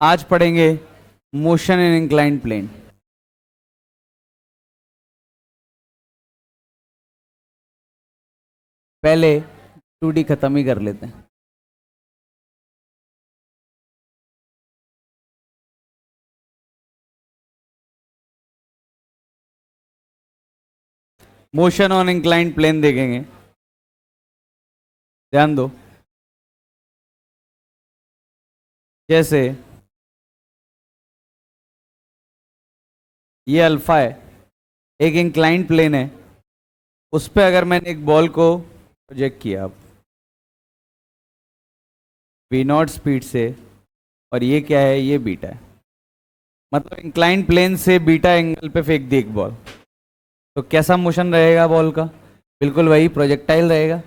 आज पढ़ेंगे motion in inclined plane. पहले 2D खत्म ही कर लेते हैं। मोशन ऑन इंक्लाइंड प्लेन देखेंगे, ध्यान दो। जैसे ये अल्फा है, एक इंक्लाइंड प्लेन है, उस पर अगर मैंने एक बॉल को प्रोजेक्ट किया अब v0 स्पीड से, और ये क्या है, ये बीटा है, मतलब इंक्लाइंड प्लेन से बीटा एंगल पे फेंक दी एक बॉल, तो कैसा मोशन रहेगा बॉल का? बिल्कुल वही प्रोजेक्टाइल रहेगा।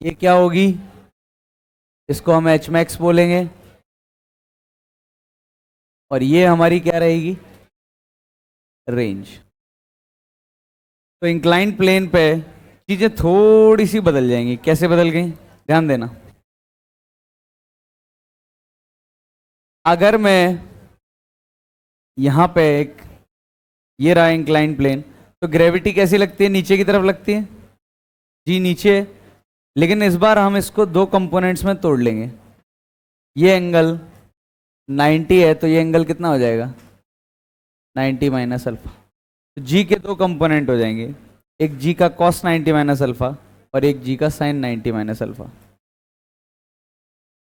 ये क्या होगी? इसको हम एच मैक्स बोलेंगे, और ये हमारी क्या रहेगी? रेंज। तो इंक्लाइंड प्लेन पे चीजें थोड़ी सी बदल जाएंगी। कैसे बदल गई, ध्यान देना। अगर मैं यहां पे एक, ये रहा इंक्लाइंड प्लेन, तो ग्रेविटी कैसी लगती है? नीचे की तरफ लगती है जी, नीचे। लेकिन इस बार हम इसको दो कंपोनेंट्स में तोड़ लेंगे। ये एंगल 90 है, तो ये एंगल कितना हो जाएगा? 90 माइनस अल्फा। तो जी के दो कंपोनेंट हो जाएंगे, एक जी का कॉस 90 माइनस अल्फा और एक जी का साइन 90 माइनस अल्फा।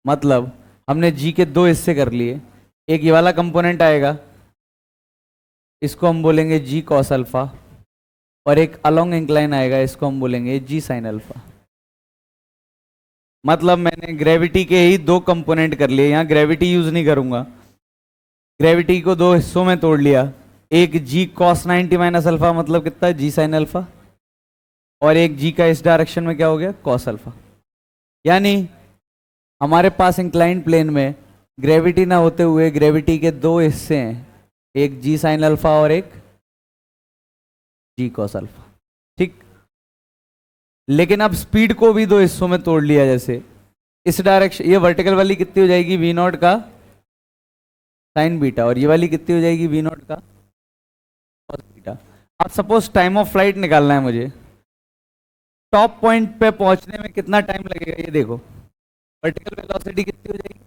मतलब हमने जी के दो हिस्से कर लिए। एक ये वाला कंपोनेंट आएगा, इसको हम बोलेंगे जी कॉस अल्फा, और एक अलोंग इंक्लाइन आएगा, इसको हम बोलेंगे जी साइन अल्फा। मतलब मैंने ग्रेविटी के ही दो कंपोनेंट कर लिए। यहाँ ग्रेविटी यूज नहीं करूंगा, ग्रेविटी को दो हिस्सों में तोड़ लिया। एक जी कॉस 90 माइनस अल्फा, मतलब कितना? जी साइन अल्फा, और एक जी का इस डायरेक्शन में क्या हो गया? Cos alpha. यानी हमारे पास इंक्लाइंड प्लेन में ग्रेविटी ना होते हुए ग्रेविटी के दो हिस्से हैं, एक जी साइन अल्फा और एक जी कॉस अल्फा। ठीक। लेकिन अब स्पीड को भी दो हिस्सों में तोड़ लिया। जैसे इस डायरेक्शन, ये वर्टिकल वाली कितनी हो जाएगी? वी नॉट का साइन बीटा, और ये वाली कितनी हो जाएगी? वी नॉट का कॉस बीटा। अब सपोज टाइम ऑफ फ्लाइट निकालना है मुझे, टॉप पॉइंट पे पहुंचने में कितना टाइम लगेगा? ये देखो, वर्टिकल वेलोसिटी कितनी हो जाएगी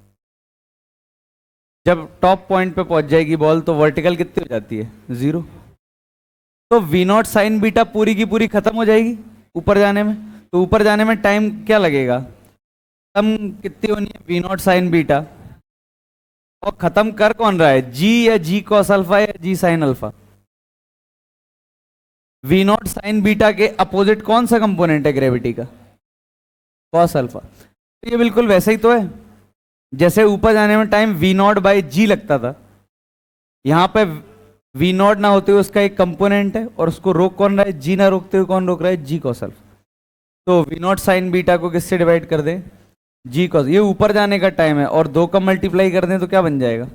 जब टॉप पॉइंट पे पहुंच जाएगी बॉल? तो वर्टिकल कितनी हो जाती है? 0। तो वी नॉट साइन बीटा पूरी की पूरी खत्म हो जाएगी ऊपर जाने में। तो ऊपर जाने में टाइम क्या लगेगा? खत्म कितनी होनी है? V naught sine beta. और खत्म कर कौन रहा है? जी या जी कॉस अल्फा या g sine alpha? V naught sine beta के अपोजिट कौन सा कंपोनेंट है ग्रेविटी का? Cos alpha. तो ये बिल्कुल वैसा ही तो है जैसे ऊपर जाने में टाइम वी नॉट बाई जी लगता था। यहां पे वी नॉट ना होते हुए उसका एक कंपोनेंट है, और उसको रोक कौन रहा है? जी ना रोकते हुए कौन रोक रहा है? G cos alpha. तो वी नॉट साइन बीटा को किससे डिवाइड कर दे? जी कॉस। ये ऊपर जाने का टाइम है, और दो का मल्टीप्लाई कर दें तो क्या बन जाएगा?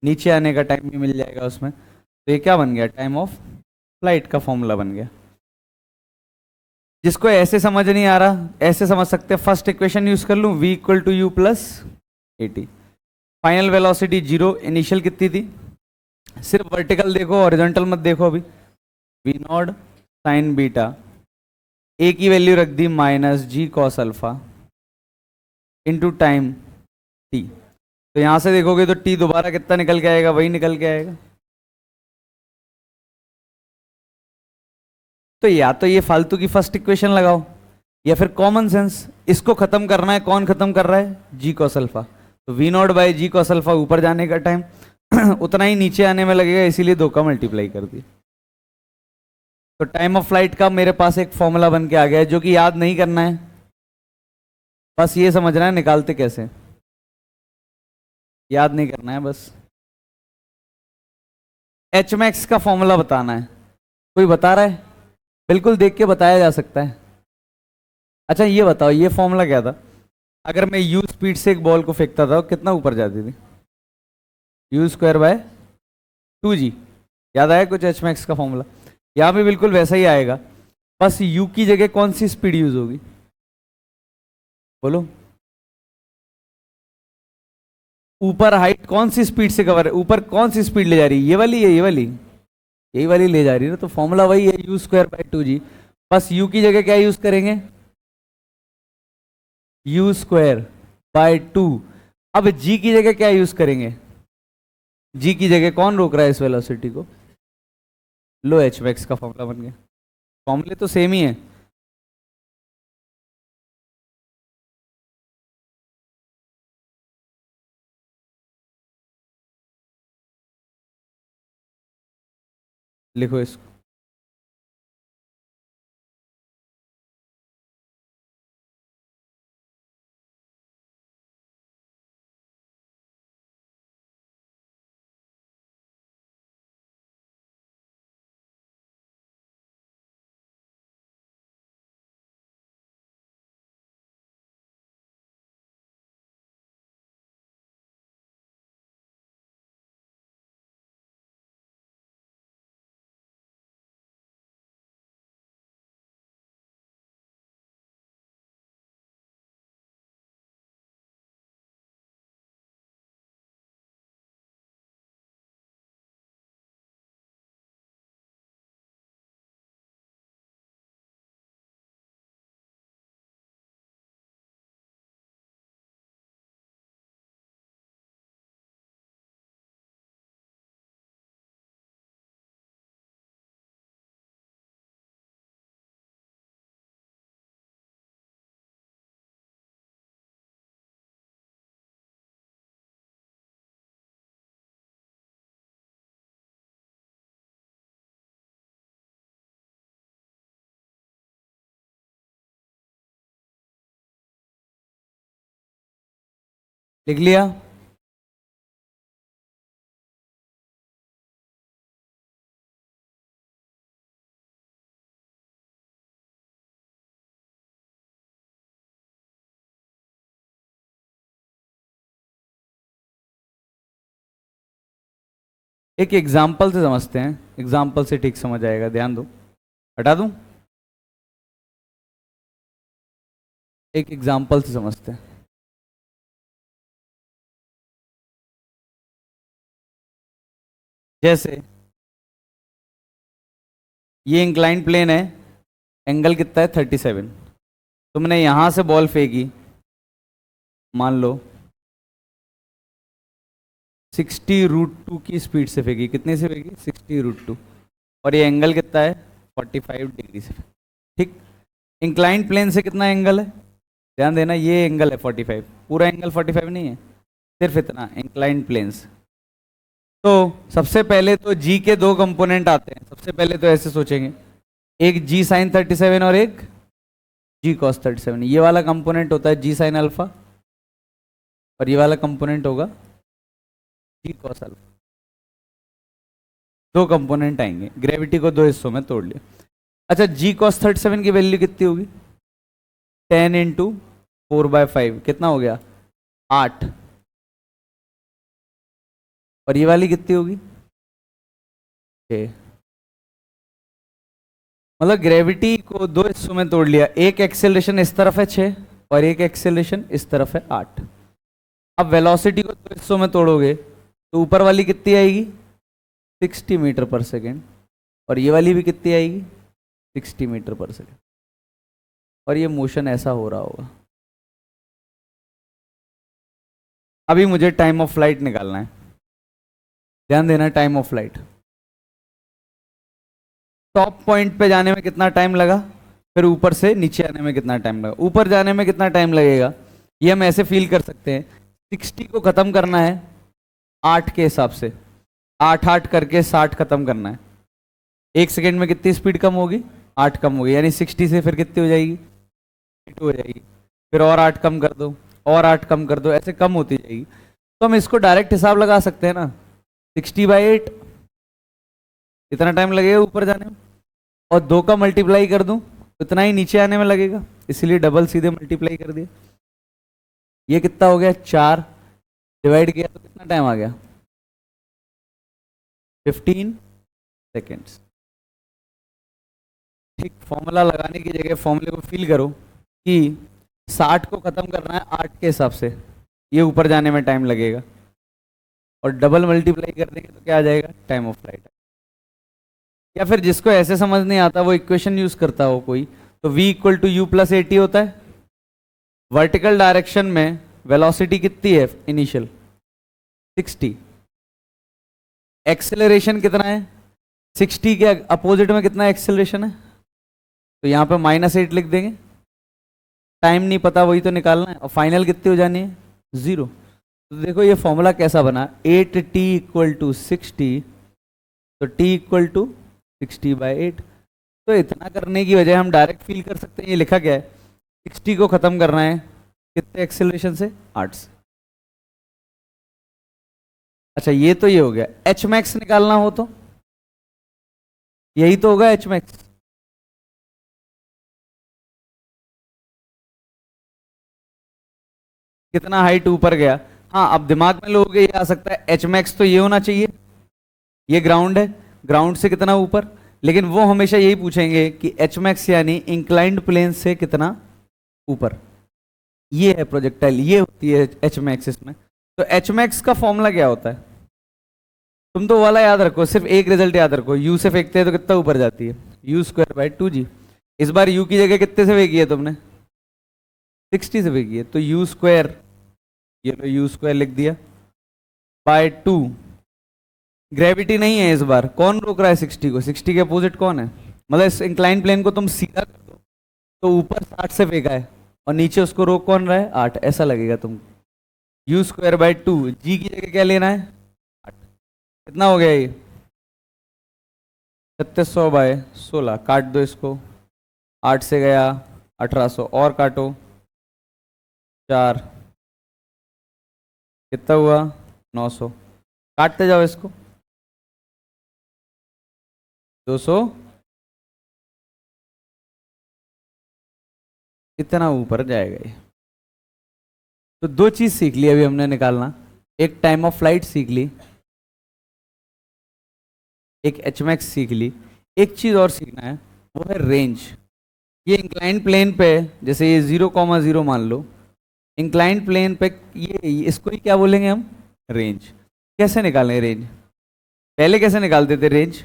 नीचे आने का टाइम भी मिल जाएगा उसमें। तो ये क्या बन गया? टाइम ऑफ फ्लाइट का फॉर्मूला बन गया। जिसको ऐसे समझ नहीं आ रहा, ऐसे समझ सकते हैं। फर्स्ट इक्वेशन यूज कर लूं, v equal to u plus 80। Final velocity 0, initial कितनी थी? सिर्फ वर्टिकल देखो, हॉरिजॉन्टल मत देखो अभी। V naught sine beta, a की वैल्यू रख दी minus g cos alpha into time t. तो यहां से देखोगे तो टी दोबारा कितना निकल के आएगा? वही निकल के आएगा। तो या तो ये फालतू की फर्स्ट इक्वेशन लगाओ, या फिर कॉमन सेंस। इसको खत्म करना है, कौन खत्म कर रहा है? G cos alpha. तो v naught by g cos alpha, ऊपर जाने का टाइम उतना ही नीचे आने में लगेगा, इसीलिए दो का मल्टीप्लाई कर दिया। तो टाइम ऑफ फ्लाइट का मेरे पास एक फॉर्मूला बन के आ गया है, जो कि याद नहीं करना है, बस ये समझना है निकालते कैसे। याद नहीं करना है, बस एच मैक्स का फॉर्मूला बताना है। कोई बता रहा है? बिल्कुल देख के बताया जा सकता है। अच्छा ये बताओ, ये फॉर्मूला क्या था? अगर मैं यू स्पीड से एक बॉल को फेंकता था, कितना ऊपर जाती थी? You square by 2g। याद आया कुछ एच मैक्स का फॉर्मूला? यहाँ पे बिल्कुल वैसा ही आएगा, बस यू की जगह कौन सी स्पीड यूज होगी? बोलो। ऊपर हाइट कौन सी स्पीड से कवर है, ऊपर कौन सी स्पीड ले जा रही है, ये वाली है, ये वाली, यही वाली ले जा रही है ना, तो फॉर्मूला वही है u²/2g। बस u की जगह क्या यूज करेंगे, u²/2। अब g की जगह क्या यूज करेंगे, g की जगह कौन रोक रहा है इस वेलोसिटी को, लो एच मैक्स का फॉर्मूला बन गया। फॉर्मूले तो सेम ही है। लिखो इसको। लिख लिया। एक एग्जाम्पल से समझते हैं, एग्जाम्पल से ठीक समझ आएगा, ध्यान दो। हटा दूं, एक एग्जाम्पल से समझते हैं। जैसे ये इंक्लाइन प्लेन है, एंगल कितना है 37। तुमने यहां से बॉल फेंकी, मान लो 60√2 की स्पीड से फेंकी, कितने से फेंकी 60√2, और ये एंगल कितना है 45 डिग्री से। ठीक, इंक्लाइन प्लेन से कितना एंगल है, ध्यान देना, ये एंगल है 45, पूरा एंगल 45 नहीं है, सिर्फ इतना इंक्लाइन प्लेन से। तो सबसे पहले तो जी के दो कंपोनेंट आते हैं, सबसे पहले तो ऐसे सोचेंगे, एक जी साइन 37 और एक जी कॉस 37। ये वाला कंपोनेंट होता है जी साइन अल्फा, और ये वाला कंपोनेंट होगा जी कॉस अल्फा। दो कंपोनेंट आएंगे, ग्रेविटी को दो हिस्सों में तोड़ लिया। अच्छा, जी कॉस 37 की वैल्यू कितनी होगी, 10 × 4/5, कितना हो गया 8। और ये वाली कितनी होगी 6। मतलब ग्रेविटी को दो हिस्सों में तोड़ लिया, एक एक्सेलरेशन इस तरफ है 6 और एक एक्सेलरेशन इस तरफ है 8। अब वेलोसिटी को दो हिस्सों में तोड़ोगे तो ऊपर वाली कितनी आएगी 60 मीटर पर सेकेंड, और ये वाली भी कितनी आएगी 60 मीटर पर सेकेंड, और ये मोशन ऐसा हो रहा होगा। अभी मुझे टाइम ऑफ फ्लाइट निकालना है, ध्यान देना, time of flight. Top point पे जाने में कितना टाइम लगा, फिर ऊपर से नीचे आने में कितना टाइम लगा, ऊपर जाने में कितना टाइम लगेगा, ये हम ऐसे फील कर सकते हैं। 60 को खत्म करना है 8 के हिसाब से, 8 करके 60 खत्म करना है। एक सेकेंड में कितनी स्पीड कम होगी, 8 कम होगी, यानी 60 से फिर कितनी हो जाएगी 2 हो जाएगी, फिर और 8 कम कर दो, और 8 कम कर दो, ऐसे कम होती जाएगी। तो हम इसको डायरेक्ट हिसाब लगा सकते हैं ना, 60/8 इतना टाइम लगेगा ऊपर जाने में, और 2 का मल्टीप्लाई कर दूं तो इतना ही नीचे आने में लगेगा, इसलिए डबल सीधे मल्टीप्लाई कर दिया। ये कितना हो गया 4, डिवाइड किया तो कितना टाइम आ गया 15 सेकेंड्स। ठीक, फॉर्मूला लगाने की जगह फॉर्मूले को फील करो कि 60 को खत्म करना है 8 के हिसाब से, ये ऊपर जाने में टाइम लगेगा, और डबल मल्टीप्लाई कर देंगे तो क्या आ जाएगा, टाइम ऑफ फ्लाइट। या फिर जिसको ऐसे समझ नहीं आता वो इक्वेशन यूज करता हो कोई, तो v equal to u plus a t होता है। वर्टिकल डायरेक्शन में वेलोसिटी कितनी है इनिशियल, 60। एक्सेलरेशन कितना है, 60 के अपोजिट में कितना एक्सेलरेशन है, तो यहाँ पे -8 लिख देंगे। टाइम नहीं पता वही तो निकालना है, और फाइनल कितनी हो जानी है, 0। तो देखो ये फॉर्मूला कैसा बना, 8t इक्वल टू 60, तो t इक्वल टू 60/8। तो इतना करने की वजह हम डायरेक्ट फील कर सकते हैं, ये लिखा गया है 60 को खत्म करना है कितने एक्सेलरेशन से, 8 से। अच्छा ये तो ये हो गया, एच मैक्स निकालना हो तो यही तो होगा एच मैक्स। कितना हाइट ऊपर गया, हाँ अब दिमाग में लोगों के ये आ सकता है एच मैक्स तो ये होना चाहिए, ये ग्राउंड है, ग्राउंड से कितना ऊपर, लेकिन वो हमेशा यही पूछेंगे कि एच मैक्स यानी इंक्लाइंड प्लेन से कितना ऊपर, ये है प्रोजेक्टाइल, ये होती है एच मैक्स इसमें। तो एच मैक्स का फॉर्मूला क्या होता है, तुम तो वाला याद रखो, सिर्फ एक रिजल्ट याद रखो, यू से फेंकते हैं तो कितना ऊपर जाती है, u²/2g। इस बार u की जगह कितने से फेंकी है तुमने, 60 से फेंकी है, तो u², ये लो u² लिख दिया, बाय 2। ग्रेविटी नहीं है इस बार, कौन रोक रहा है 60 को, 60 के अपोजिट कौन है, मतलब इस इंक्लाइन प्लेन को तुम सीधा कर दो तो ऊपर 60 से फेंका है, और नीचे उसको रोक कौन रहा है, 8, ऐसा लगेगा तुमको। u²/2, g की जगह क्या लेना है, 8। कितना हो गया ये, 3600/16, काट दो इसको, 8 से गया 1800, और काटो 4, कितना हुआ 900, काटते जाओ इसको, 200, इतना ऊपर जाएगा ये। तो दो चीज सीख ली अभी हमने निकालना, एक टाइम ऑफ फ्लाइट सीख ली, एक एच मैक्स सीख ली, एक चीज और सीखना है वो है रेंज। ये इंक्लाइंड प्लेन पे, जैसे ये 0,0 मान लो, इंक्लाइंड प्लेन पे ये इसको ही क्या बोलेंगे हम, रेंज। कैसे निकालें रेंज, पहले कैसे निकालते थे रेंज,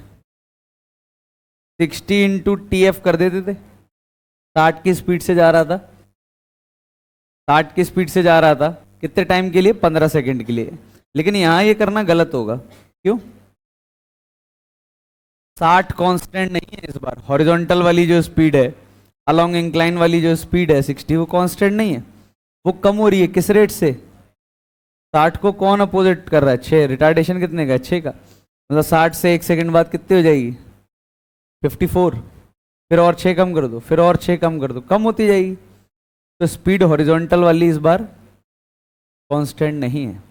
60 इंटू TF कर देते थे, 60 की स्पीड से जा रहा था, 60 की स्पीड से जा रहा था, कितने टाइम के लिए, 15 सेकंड के लिए। लेकिन यहां ये करना गलत होगा, क्यों, 60 कांस्टेंट नहीं है इस बार, हॉरिजॉन्टल वाली जो स्पीड है, अलोंग इंक्लाइन वाली जो स्पीड है 60, वो कांस्टेंट नहीं है, वो कम हो रही है, किस रेट से, 60 को कौन अपोजिट कर रहा है, 6, रिटार्डेशन कितने का है, 6 का, मतलब 60 से 1 सेकंड बाद कितनी हो जाएगी, 54, फिर और 6 कम कर दो, फिर और 6 कम कर दो, कम होती जाएगी। तो स्पीड हॉरिजॉन्टल वाली इस बार कांस्टेंट नहीं है।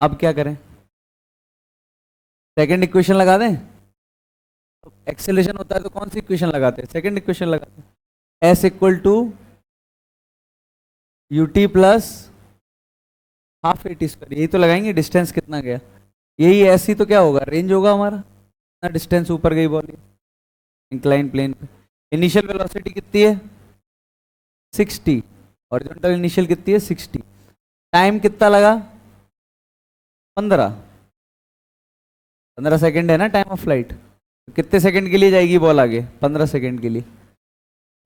अब क्या करें, सेकंड इक्वेशन लगा दें, एक्सेलरेशन होता है तो कौन सी इक्वेशन लगाते हैं, सेकंड इक्वेशन लगाते हैं, s equal to ut plus half AT², यही तो लगाएंगे, डिस्टेंस कितना गया, यही ऐसी तो क्या होगा, रेंज होगा हमारा, कितना डिस्टेंस ऊपर गई बॉल इंक्लाइन प्लेन पे। इनिशियल वेलोसिटी कितनी है 60, हॉरिजॉन्टल इनिशियल कितनी है 60, टाइम कितना लगा 15, 15 सेकंड है ना टाइम ऑफ फ्लाइट, तो कितने सेकंड के लिए जाएगी बॉल आगे, 15 सेकंड के लिए,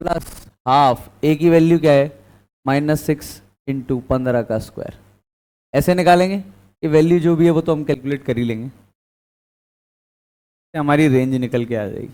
प्लस हाफ, ए की वैल्यू क्या है -6 इंटू 15 का स्क्वायर, ऐसे निकालेंगे, ये वैल्यू जो भी है वो तो हम कैलकुलेट कर ही लेंगे, हमारी रेंज निकल के आ जाएगी।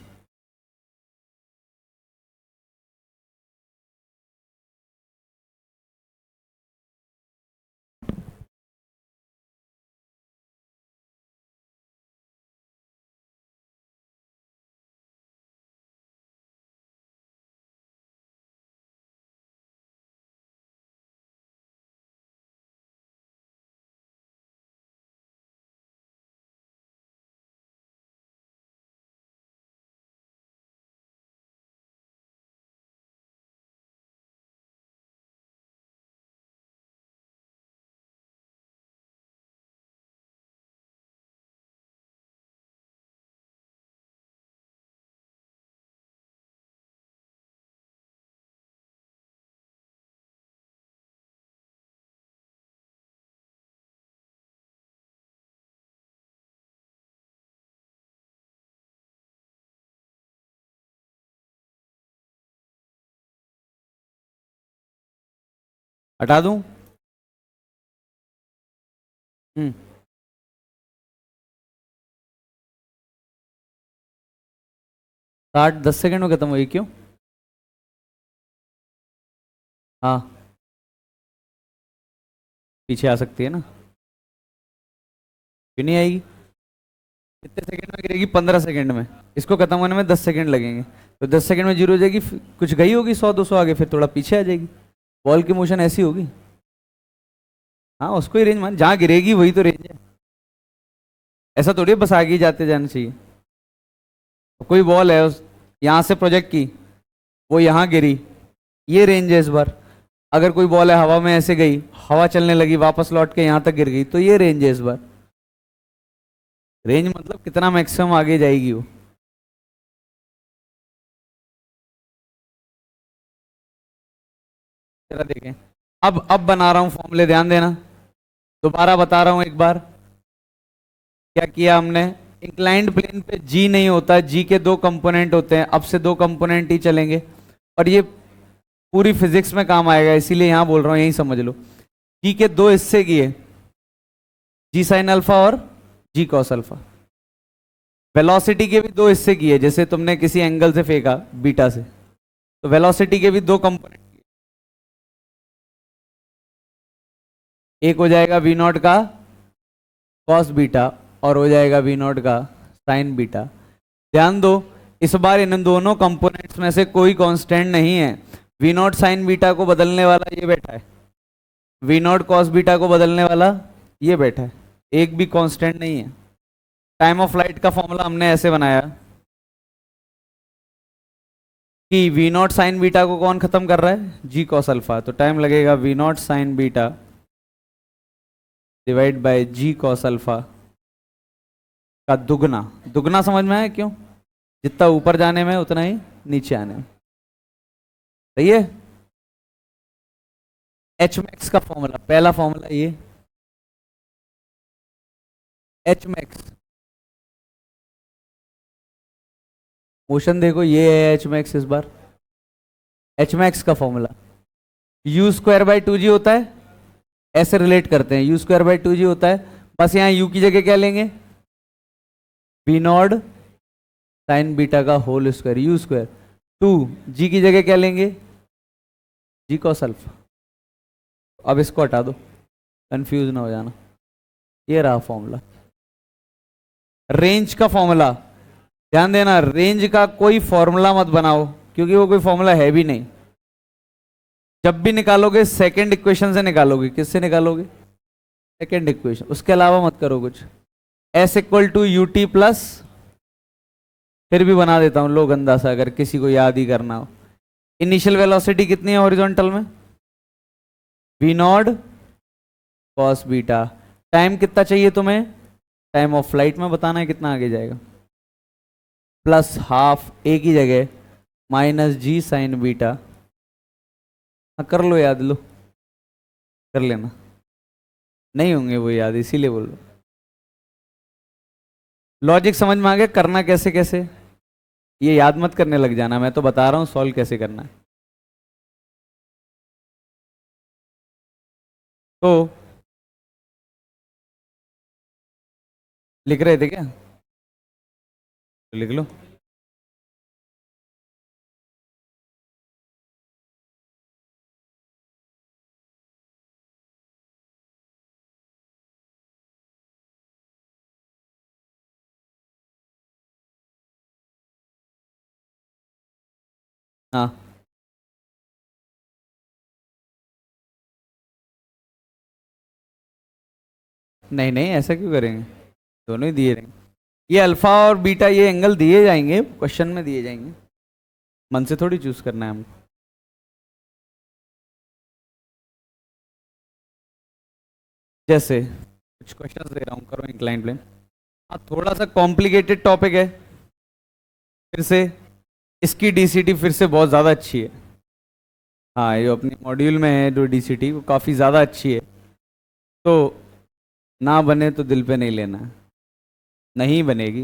हटा दूं? हम्म। 60 10 सेकंड में खत्म हुई क्यों? हाँ, पीछे आ सकती है ना, क्यों नहीं आएगी? कितने सेकंड में गिरेगी? 15 सेकंड में। इसको खत्म होने में 10 सेकंड लगेंगे, तो 10 सेकंड में जीरो हो जाएगी, कुछ गई होगी 100 200 आगे, फिर थोड़ा पीछे आ जाएगी। बॉल की मोशन ऐसी होगी। हाँ, उसको ही रेंज मान, जहाँ गिरेगी वही तो रेंज है। ऐसा थोड़ी है बस आगे ही जाते जाना चाहिए। तो कोई बॉल है उस यहाँ से प्रोजेक्ट की, वो यहाँ गिरी, ये रेंज है इस बार। अगर कोई बॉल है हवा में ऐसे गई, हवा चलने लगी, वापस लौट के यहाँ तक गिर गई, तो ये रेंज है इस बार। रेंज मतलब कितना मैक्सिमम आगे जाएगी वो। जरा देखें, अब बना रहा हूँ फॉर्मूले, ध्यान देना। दोबारा बता रहा हूँ एक बार, क्या किया हमने। इंक्लाइंड प्लेन पे जी नहीं होता, जी के दो कंपोनेंट होते हैं, अब से दो कंपोनेंट ही चलेंगे। और ये पूरी फिजिक्स में काम आएगा, इसीलिए यहां बोल रहा हूं, यही समझ लो। जी के दो हिस्से किए, जी साइन अल्फा और जी कॉस अल्फा। वेलोसिटी के भी दो हिस्से किए, जैसे तुमने किसी एंगल से फेंका बीटा से, तो वेलोसिटी के भी दो कंपोनेंट, एक हो जाएगा वी नॉट का कॉस बीटा और हो जाएगा वी नॉट का साइन बीटा। ध्यान दो, इस बार इन दोनों कंपोनेंट्स में से कोई कांस्टेंट नहीं है। वी नॉट साइन बीटा को बदलने वाला ये बैठा है, वी नॉट कॉस बीटा को बदलने वाला ये बैठा है, एक भी कांस्टेंट नहीं है। टाइम ऑफ फ्लाइट का फॉर्मूला हमने ऐसे बनाया कि वी नॉट साइन बीटा को कौन खत्म कर रहा है? G cos alpha. तो टाइम लगेगा v naught sine beta divide by g cos alpha का दुगना। दुगना समझ में आया क्यों? जितना ऊपर जाने में उतना ही नीचे आने में। सही है। एच मैक्स का फॉर्मूला, पहला फॉर्मूला ये, एच मैक्स, मोशन देखो ये है एच मैक्स इस बार। एच मैक्स का formula u square by two g होता है, ऐसे रिलेट करते हैं, u square by two g होता है। बस यहाँ यू की जगह क्या लेंगे? वी नॉट साइन बीटा का whole square, u square. Two, g की जगह क्या लेंगे? G cos alpha. अब इसको हटा दो, कंफ्यूज ना हो जाना। ये रहा फॉर्मूला। रेंज का फॉर्मूला, ध्यान देना, रेंज का कोई फॉर्मूला मत बनाओ, क्योंकि वो कोई फॉर्मूला है भी नहीं। जब भी निकालोगे सेकंड इक्वेशन से निकालोगे। किससे निकालोगे? सेकंड इक्वेशन, उसके अलावा मत करो कुछ। S equal to u t plus, फिर भी बना देता हूं लो गंदा सा, अगर किसी को याद ही करना हो। इनिशियल वेलोसिटी कितनी है हॉरिजॉन्टल में? V naught cos beta. Time कितना चाहिए तुम्हें? टाइम ऑफ फ्लाइट में बताना है कितना आगे जाएगा, प्लस हाफ ए की जगह माइनस जी साइन बीटा। हाँ कर लो, याद लो, कर लेना। नहीं होंगे वो याद, इसीलिए बोल रहा हूं। लॉजिक समझ में आ गया करना कैसे कैसे? ये याद मत करने लग जाना, मैं तो बता रहा हूँ सॉल्व कैसे करना है। तो लिख रहे थे क्या? तो लिख लो। हाँ, नहीं नहीं ऐसा क्यों करेंगे, दोनों ही दिए रहेंगे। ये अल्फा और बीटा ये एंगल दिए जाएंगे, क्वेश्चन में दिए जाएंगे, मन से थोड़ी चूज करना है हमको। जैसे कुछ क्वेश्चंस दे रहा हूँ, करो इंक्लाइन प्लेन। हाँ, थोड़ा सा कॉम्प्लिकेटेड टॉपिक है, फिर से इसकी डीसीटी फिर से बहुत ज़्यादा अच्छी है। हाँ, ये अपनी मॉड्यूल में है जो डीसीटी, वो काफ़ी ज़्यादा अच्छी है। तो ना बने तो दिल पे नहीं लेना, नहीं बनेगी।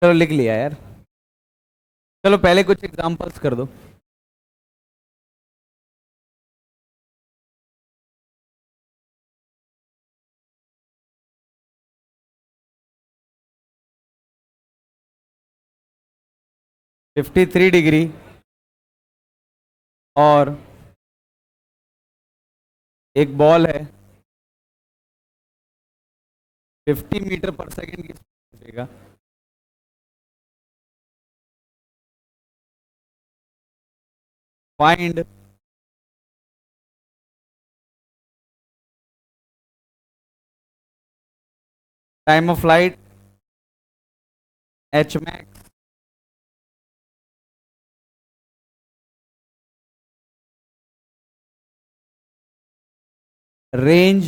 चलो लिख लिया यार। चलो पहले कुछ एग्जांपल्स कर दो। फिफ्टी थ्री डिग्री और एक बॉल है 50 मीटर पर सेकेंड की स्पीड का। Find time of flight H max range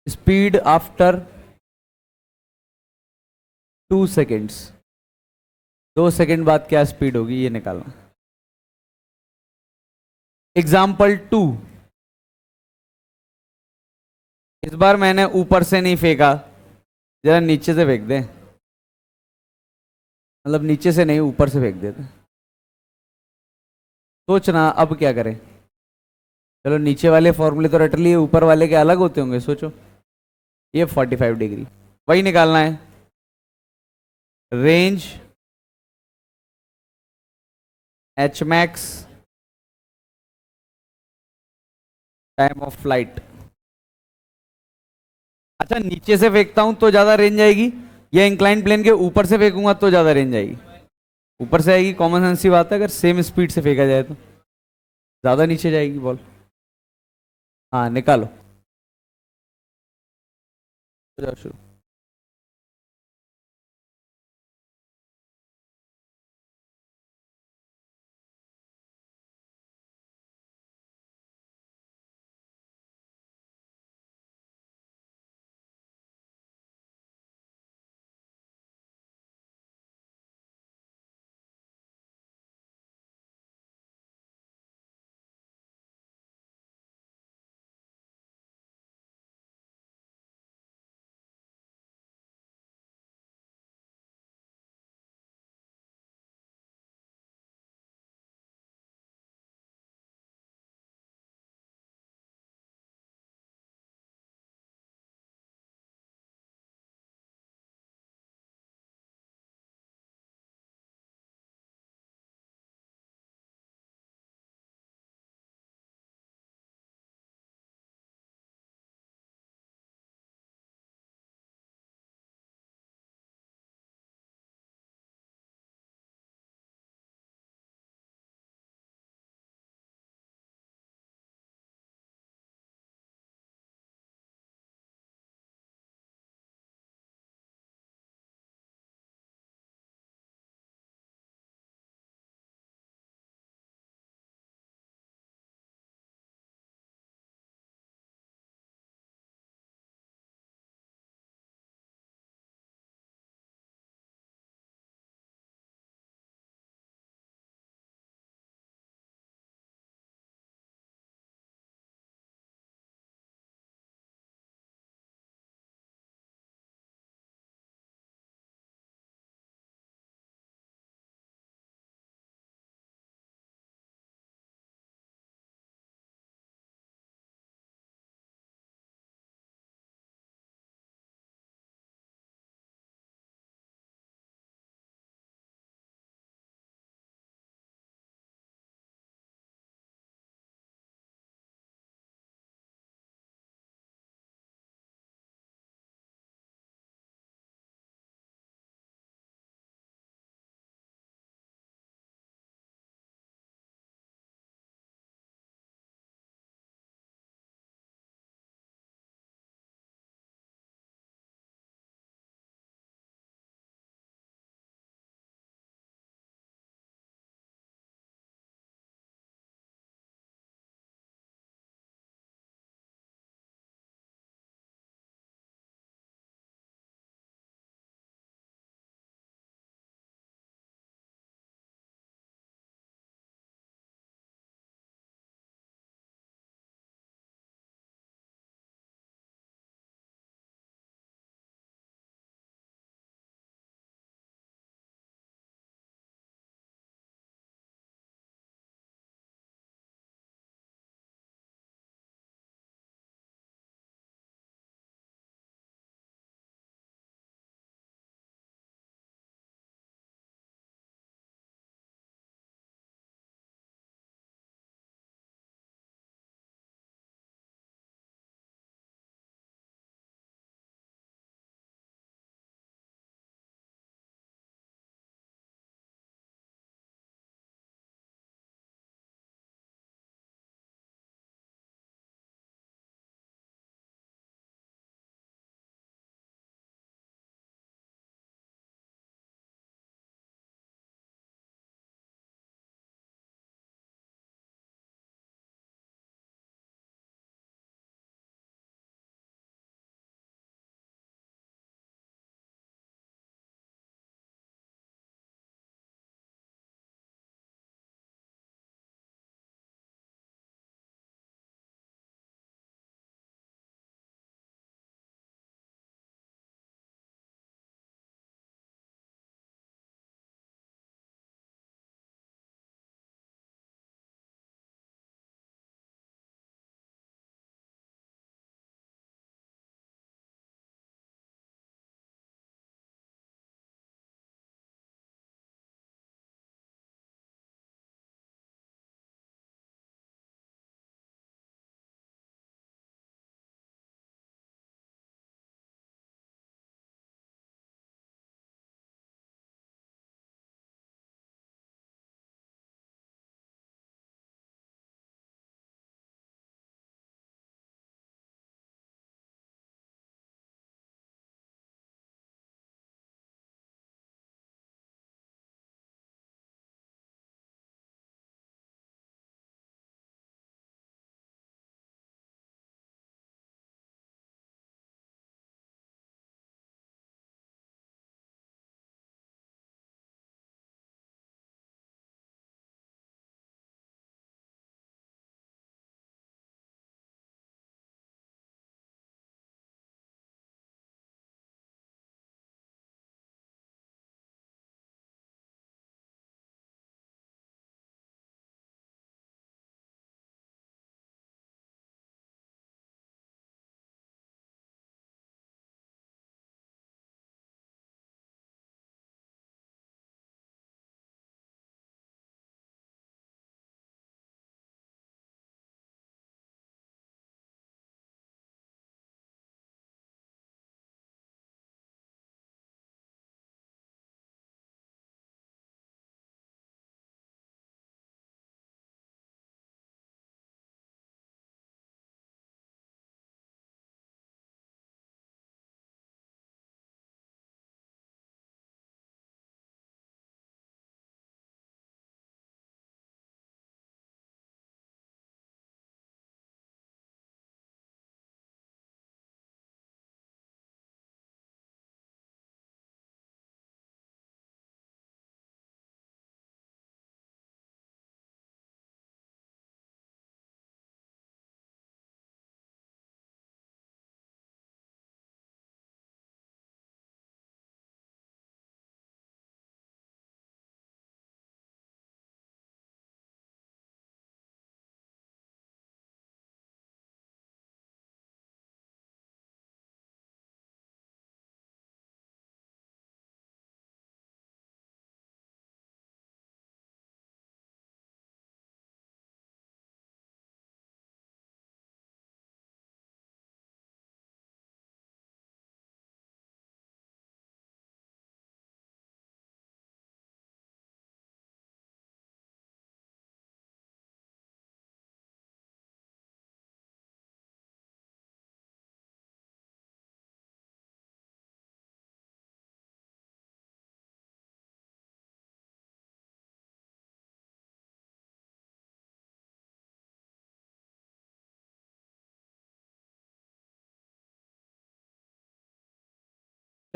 speed after 2 seconds. 2 second बाद क्या स्पीड होगी ये निकालना। एग्जाम्पल 2। इस बार मैंने ऊपर से नहीं फेंका, जरा नीचे से फेंक दे, मतलब नीचे से नहीं ऊपर से फेंक देते। सोचना अब क्या करें। चलो नीचे वाले फॉर्मूले तो रट लिए, ऊपर वाले के अलग होते होंगे, सोचो। ये 45 डिग्री वही निकालना है। Range H max time of flight. अच्छा नीचे से फेंकता हूं तो ज्यादा रेंज आएगी, या इंक्लाइन प्लेन के ऊपर से फेंकूंगा तो ज्यादा रेंज आएगी? ऊपर से आएगी, कॉमन सेंस की बात है, अगर सेम स्पीड से फेंका जाए तो ज्यादा नीचे जाएगी बॉल। हाँ निकालो। हो जाओ शुरू।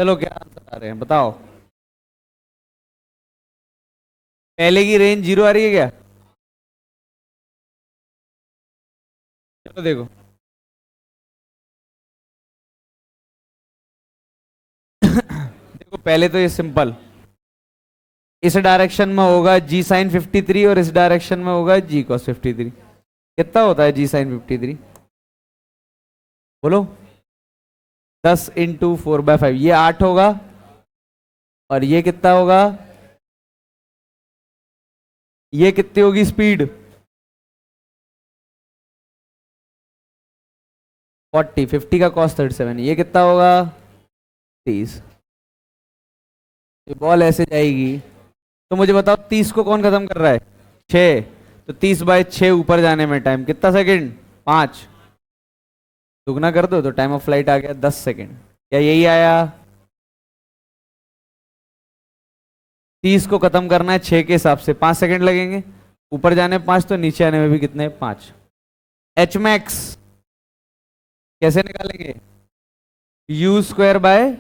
चलो क्या आंसर आ रहे हैं बताओ। पहले की रेंज 0 आ रही है क्या? चलो देखो। देखो पहले तो ये सिंपल, इस डायरेक्शन में होगा जी साइन 53 और इस डायरेक्शन में होगा जी कॉस 53। कितना होता है जी साइन 53? बोलो। 10 × 4/5, ये 8 होगा। और ये कितना होगा? ये कितनी होगी स्पीड? 40, 50 का कॉस 37, ये कितना होगा? 30। ये बॉल ऐसे जाएगी, तो मुझे बताओ 30 को कौन खत्म कर रहा है? 6। तो 30/6 ऊपर जाने में टाइम कितना सेकंड? 5। दुगना कर दो तो टाइम ऑफ फ्लाइट आ गया 10 सेकंड। क्या यही आया? 30 को खत्म करना है 6 के हिसाब से 5 सेकंड लगेंगे। ऊपर जाने में 5 तो नीचे आने में भी कितने? 5। एच मैक्स कैसे निकालेंगे? U² /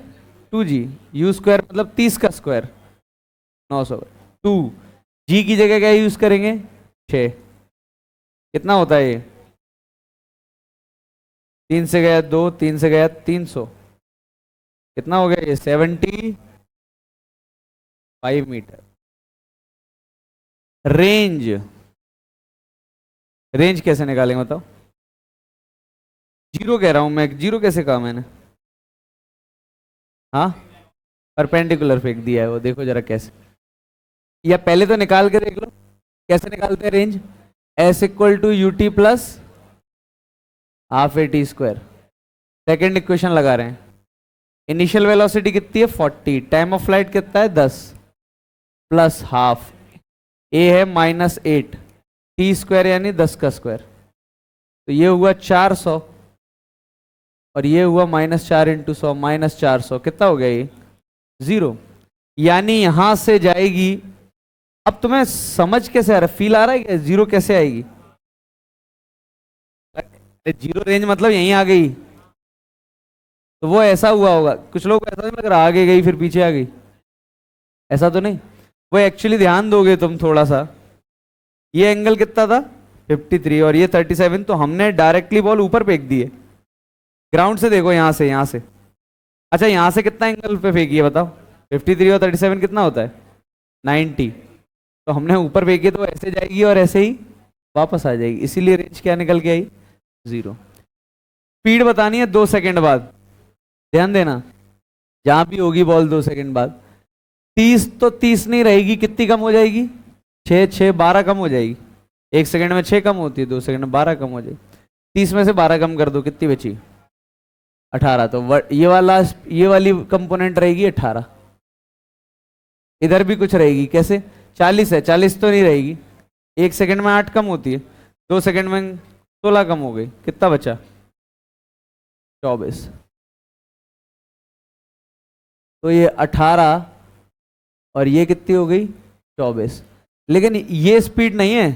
2G। U² मतलब 30 का स्क्वायर, 900। 2 G की जगह क्या यूज करेंगे? 6। कितना होता है ये? 3 से गया 2, 3 से गया 300। कितना हो गया ये? 75 मीटर। रेंज, रेंज कैसे निकालेंगे बताओ? जीरो कह रहा हूं मैं, जीरो कैसे कहा मैंने? हाँ, परपेंडिकुलर फेंक दिया है वो, देखो जरा कैसे। या पहले तो निकाल के देख लो कैसे निकालते हैं range. S = UT + ½ AT²। Second equation लगा रहे हैं। इनिशियल वेलोसिटी कितनी है? 40। टाइम ऑफ फ्लाइट कितना है? 10 + ½ ए है -8। T² यानी 10 का स्क्वायर, तो ये हुआ 400। और ये हुआ -4 × 100, -400। कितना हो गया ये? 0। यानी यहां से जाएगी। अब तुम्हें समझ कैसे आ रहा है, फील आ रहा है क्या? 0 कैसे आएगी? अरे 0 रेंज मतलब यहीं आ गई। तो वो ऐसा हुआ होगा, कुछ लोग को ऐसा नहीं लग रहा आगे गई फिर पीछे आ गई, ऐसा तो नहीं। वो एक्चुअली ध्यान दोगे तुम थोड़ा सा, ये एंगल कितना था? 53 और ये 37, तो हमने डायरेक्टली बॉल ऊपर फेंक दी है। ग्राउंड से देखो, यहाँ से, यहाँ से। अच्छा यहाँ से कितना एंगल पे फेंकी है बताओ? 53 और 37 कितना होता है? 90। तो हमने ऊपर फेंकी तो ऐसे जाएगी और ऐसे ही वापस आ जाएगी, इसीलिए रेंज क्या निकल के आई? 0। स्पीड बतानी है 2 सेकंड बाद, ध्यान देना। जहां भी होगी बॉल 2 सेकंड बाद। 30 तो 30 नहीं रहेगी, कितनी कम हो जाएगी? 6 6 12 कम हो जाएगी। 1 सेकंड में 6 कम होती है, 2 सेकंड में 12 कम हो जाएगी। 30 में से 12 कम कर दो, कितनी बची? 18। तो ये वाली कंपोनेंट रहेगी 18। इधर भी कुछ रहेगी, कैसे? 40 है, 40 तो नहीं रहेगी। 1 सेकंड में 8 कम होती है, 2 सेकंड में 16 कम हो गई, कितना बचा? 24। तो ये 18 और ये कितनी हो गई? 24। लेकिन ये स्पीड नहीं है,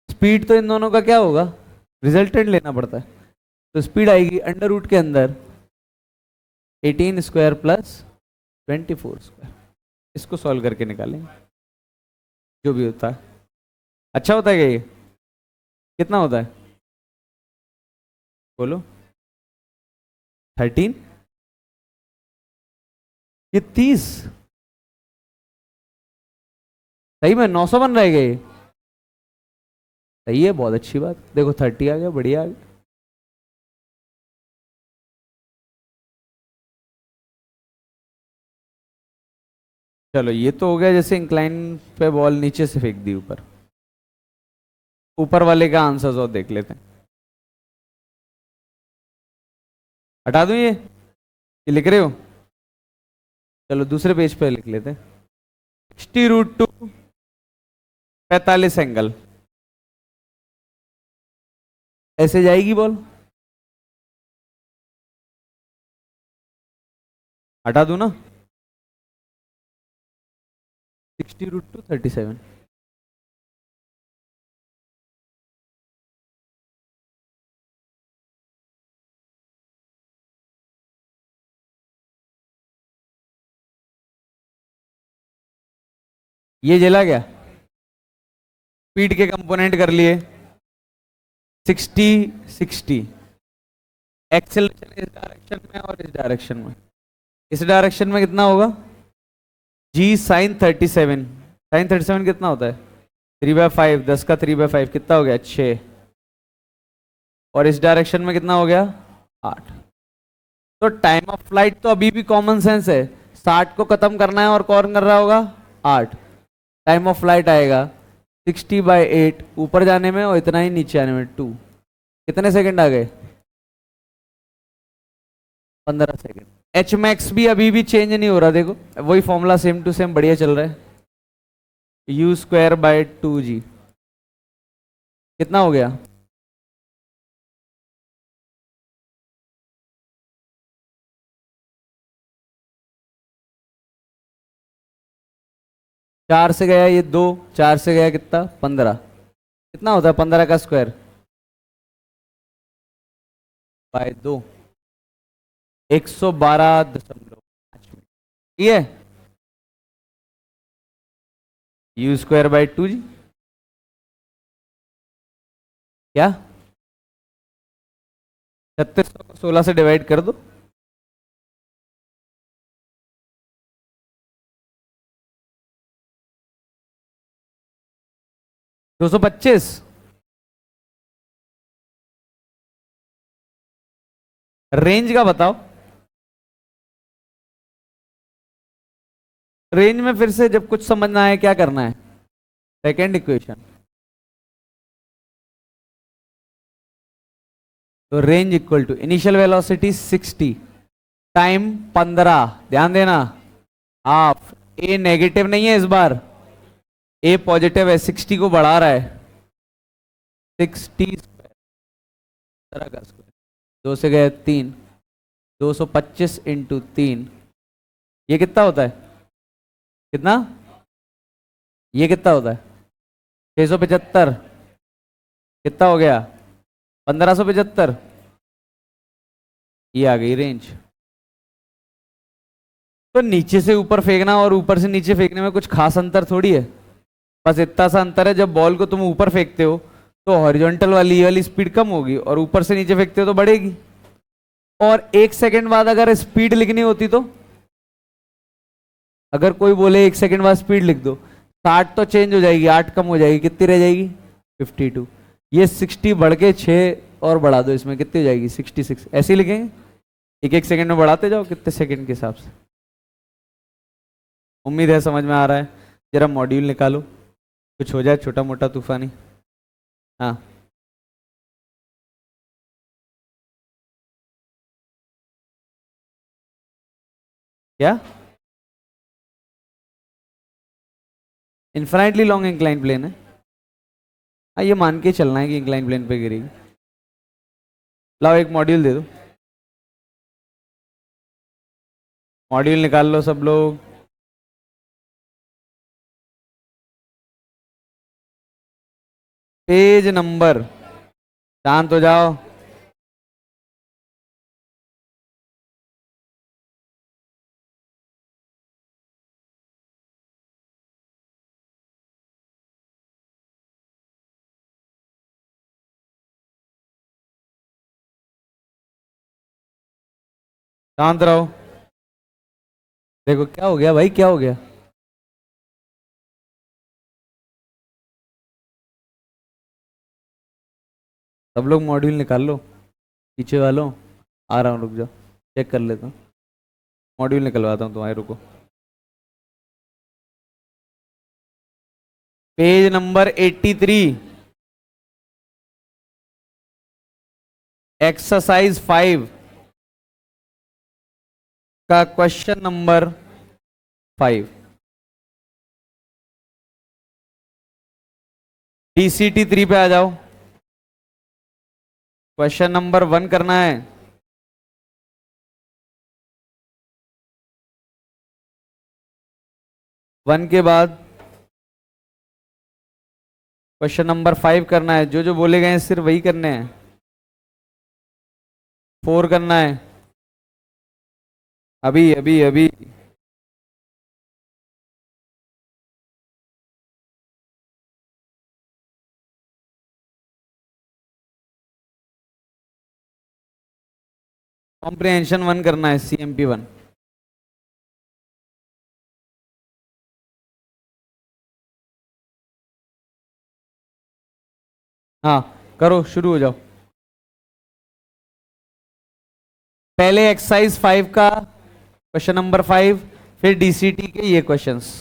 स्पीड तो इन दोनों का क्या होगा? रिजल्टेंट लेना पड़ता है। तो स्पीड आएगी √ के अंदर 18² + 24²। इसको सॉल्व करके निकालेंगे जो भी होता है। अच्छा होता है क्या ये? कितना होता है बोलो? 13। ये 30। सही में 900 बन रहेगा ये? सही है, बहुत अच्छी बात। देखो 30 आ गया, बढ़िया आ गया। चलो ये तो हो गया, जैसे इंक्लाइन पे बॉल नीचे से फेंक दी ऊपर। ऊपर वाले का आंसर और देख लेते हैं। हटा दूं ये लिख रहे हो? चलो दूसरे पेज पे लिख लेते हैं। 60 √2 45 एंगल, ऐसे जाएगी बॉल। हटा दूं ना? 60 √2 37। ये झेला क्या? स्पीड के कंपोनेंट कर लिए 60 60। एक्सेलरेशन इस डायरेक्शन में और इस डायरेक्शन में, इस डायरेक्शन में कितना होगा? जी साइन 37। साइन 37 कितना होता है? 3/5, 10 का 3/5 कितना हो गया? 6। और इस डायरेक्शन में कितना हो गया? 8। तो टाइम ऑफ फ्लाइट तो अभी भी कॉमन सेंस है, 60 को खत्म करना है और कौन कर रहा होगा? 8। टाइम ऑफ फ्लाइट आएगा 60/8 ऊपर जाने में और इतना ही नीचे आने में 2। कितने सेकंड आ गए? 15 सेकंड। एच मैक्स भी अभी भी चेंज नहीं हो रहा, देखो वही फॉर्मूला सेम टू सेम बढ़िया चल रहा है। u²/2g कितना हो गया? चार से गया ये 2, 4 से गया कितना? 15। कितना होता है 15 का स्क्वायर? Bye 2, 112.5 minute. ठीक है, u²/2g क्या? 3600 को 16 से डिवाइड कर दो। 225। रेंज का बताओ। रेंज में फिर से जब कुछ समझना है क्या करना है? Second equation. तो range equal to initial velocity 60 time 15, ध्यान देना हाफ। ए नेगेटिव नहीं है इस बार, ए पॉजिटिव है, 60 को बढ़ा रहा है। 60 स्क्वायर का स्क्वायर, 2 से गए 3, 225 इंटू 3, ये कितना होता है? कितना? ये कितना होता है? 675। कितना हो गया? 1575। ये आ गई रेंज। तो नीचे से ऊपर फेंकना और ऊपर से नीचे फेंकने में कुछ खास अंतर थोड़ी है, बस इतना सा अंतर है, जब बॉल को तुम ऊपर फेंकते हो तो हॉरिजॉन्टल वाली ये वाली स्पीड कम होगी और ऊपर से नीचे फेंकते हो तो बढ़ेगी। और 1 सेकंड बाद अगर स्पीड लिखनी होती तो, अगर कोई बोले 1 सेकंड बाद स्पीड लिख दो, 60 तो चेंज हो जाएगी, 8 कम हो जाएगी, कितनी रह जाएगी? 52। ये 60 बढ़ के 6 और बढ़ा दो इसमें, कितनी हो जाएगी? 66। ऐसे ही लिखेंगे, एक एक सेकंड में बढ़ाते जाओ कितने सेकंड के हिसाब से। उम्मीद है समझ में आ रहा है। जरा मॉड्यूल निकालो, कुछ हो जाए छोटा मोटा तूफानी। हाँ, क्या? इन्फाइनाइटली लॉन्ग इंक्लाइन प्लेन है। हाँ, ये मान के चलना है कि इंक्लाइन प्लेन पे गिरेगी। लाओ एक मॉड्यूल दे दो, मॉड्यूल निकाल लो सब लोग। पेज नंबर, शांत हो जाओ। शांत रहो। देखो क्या हो गया भाई, क्या हो गया? सब लोग मॉड्यूल निकाल लो, पीछे वालों। आ रहा हूँ, रुक जाओ, चेक कर लेता हूँ, मॉड्यूल निकलवाता हूँ तुम्हारे, रुको। पेज नंबर 83, एक्सरसाइज 5 का क्वेश्चन नंबर 5। DCT 3 पे आ जाओ। क्वेश्चन नंबर 1 करना है। वन के बाद क्वेश्चन नंबर 5 करना है, जो जो बोले गए हैं सिर्फ वही करने हैं। 4 करना है, अभी अभी अभी। कॉम्प्रिहेंशन 1 करना है, CMP 1। हाँ करो, शुरू हो जाओ। पहले एक्सरसाइज 5 का क्वेश्चन नंबर 5, फिर DCT के ये क्वेश्चंस।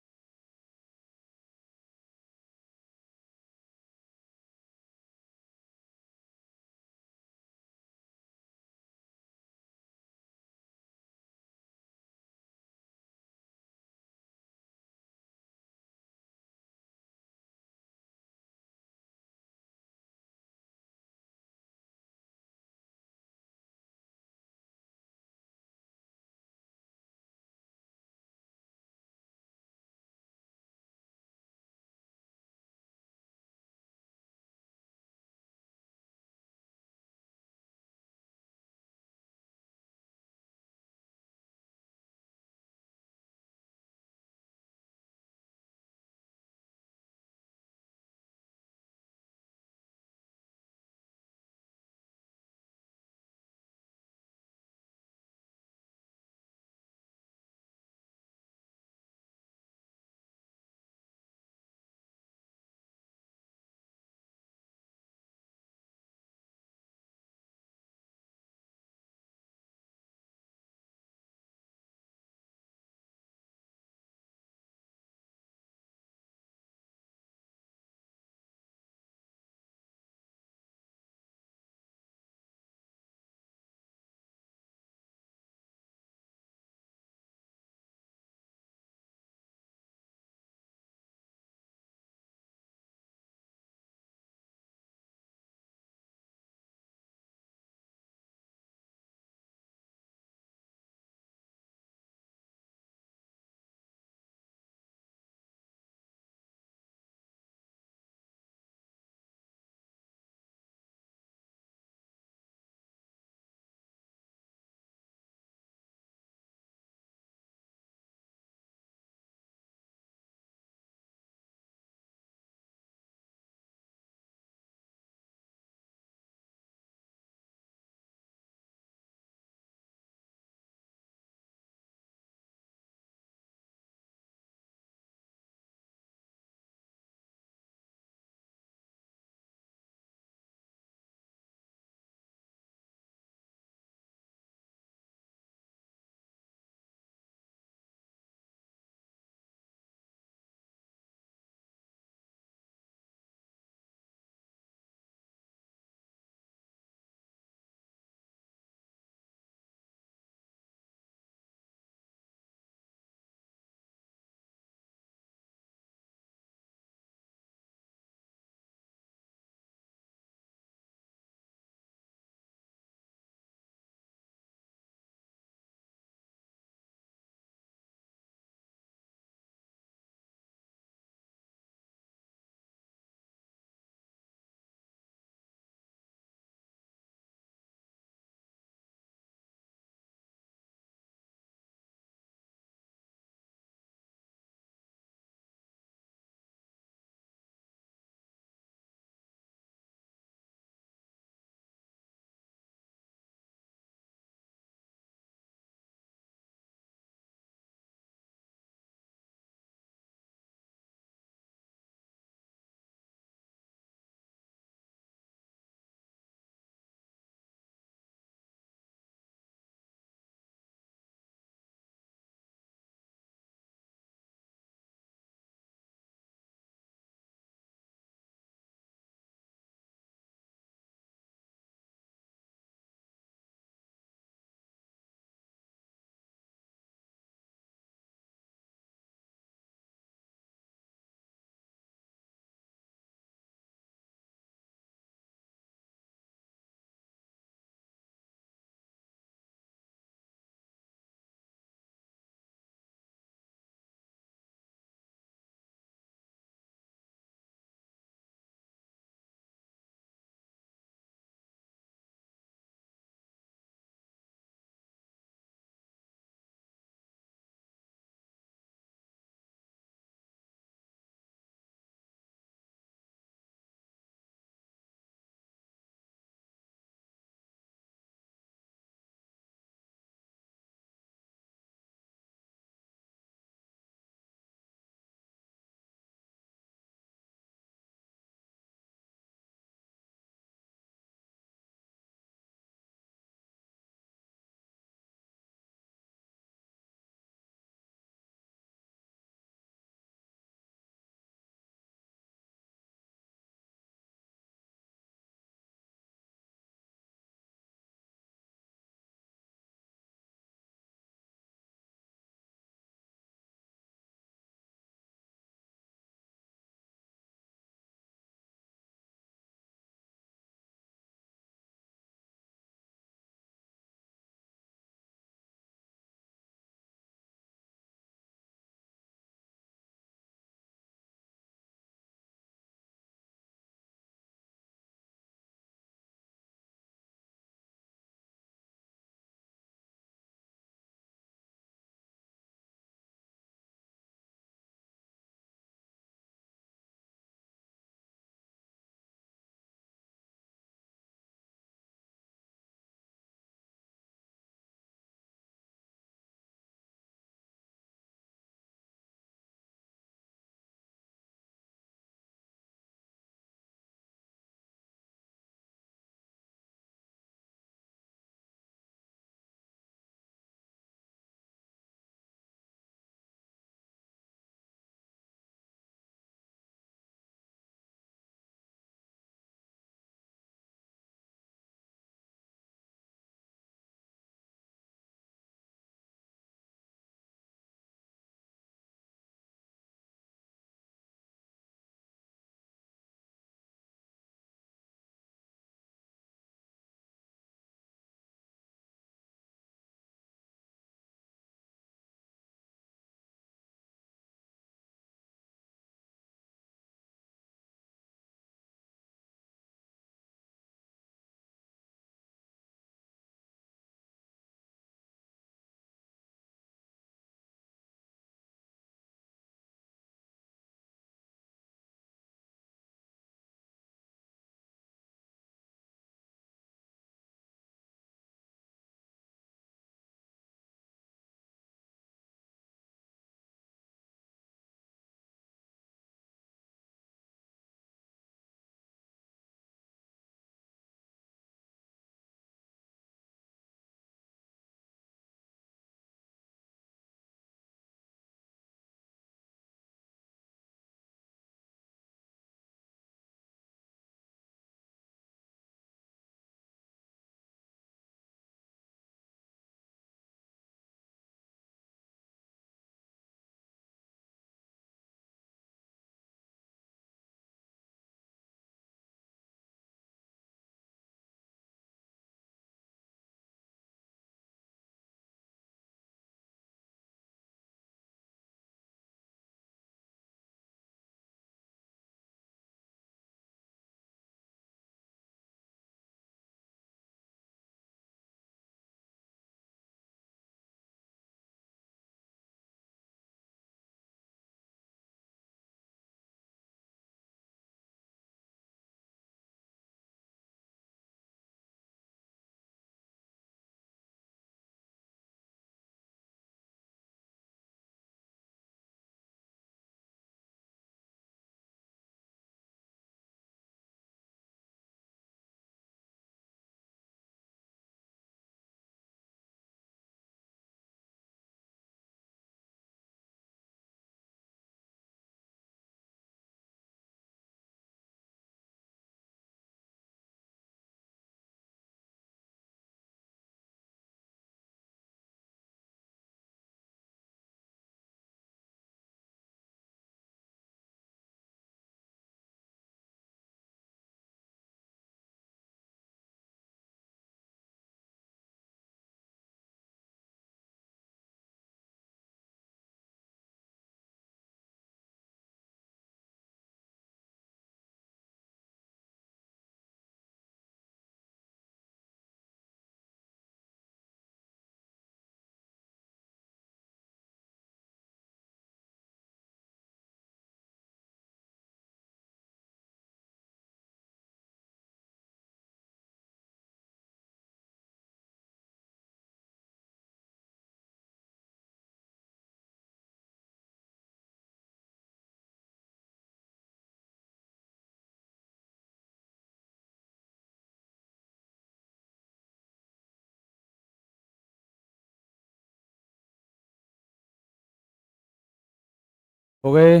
हो गए?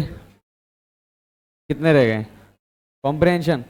कितने रह गए? कॉम्प्रिहेंशन?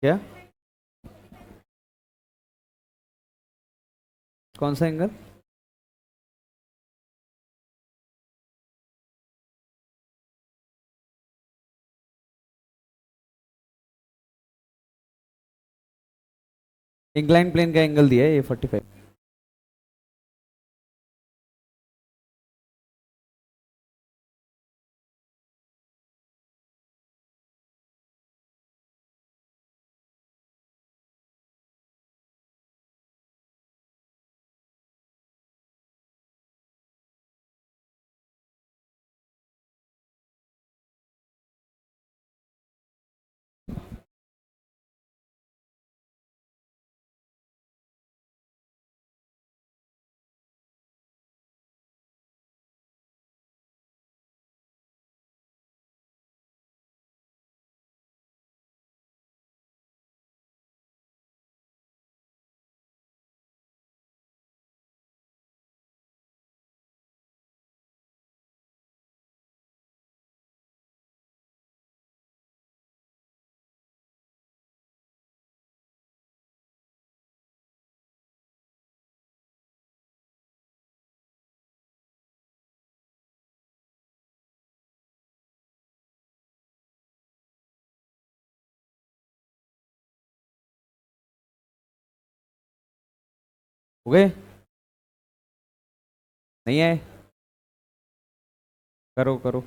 क्या? कौन सा एंगल? इंक्लाइन प्लेन का एंगल दिया है ये 45। हो गए? नहीं आए? करो करो।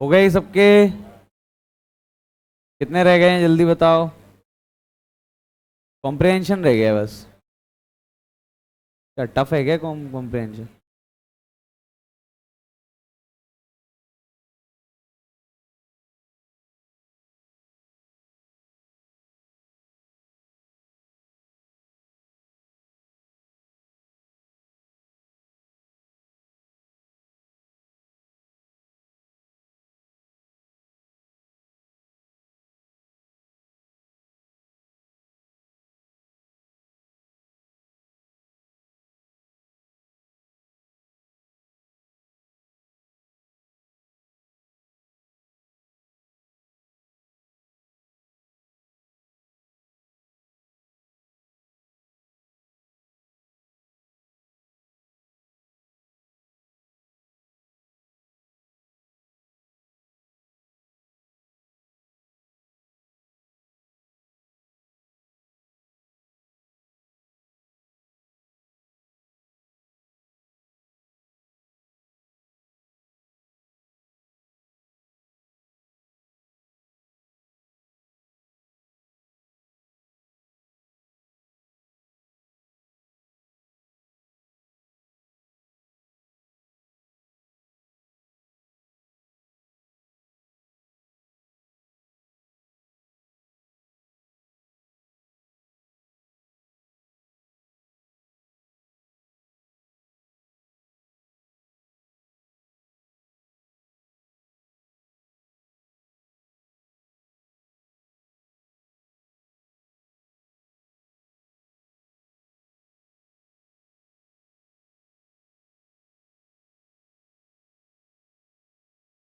हो गए सबके? कितने रह गए हैं जल्दी बताओ। कॉम्प्रिहेंशन रह गया बस। क्या टफ है क्या कॉम्प्रिहेंशन?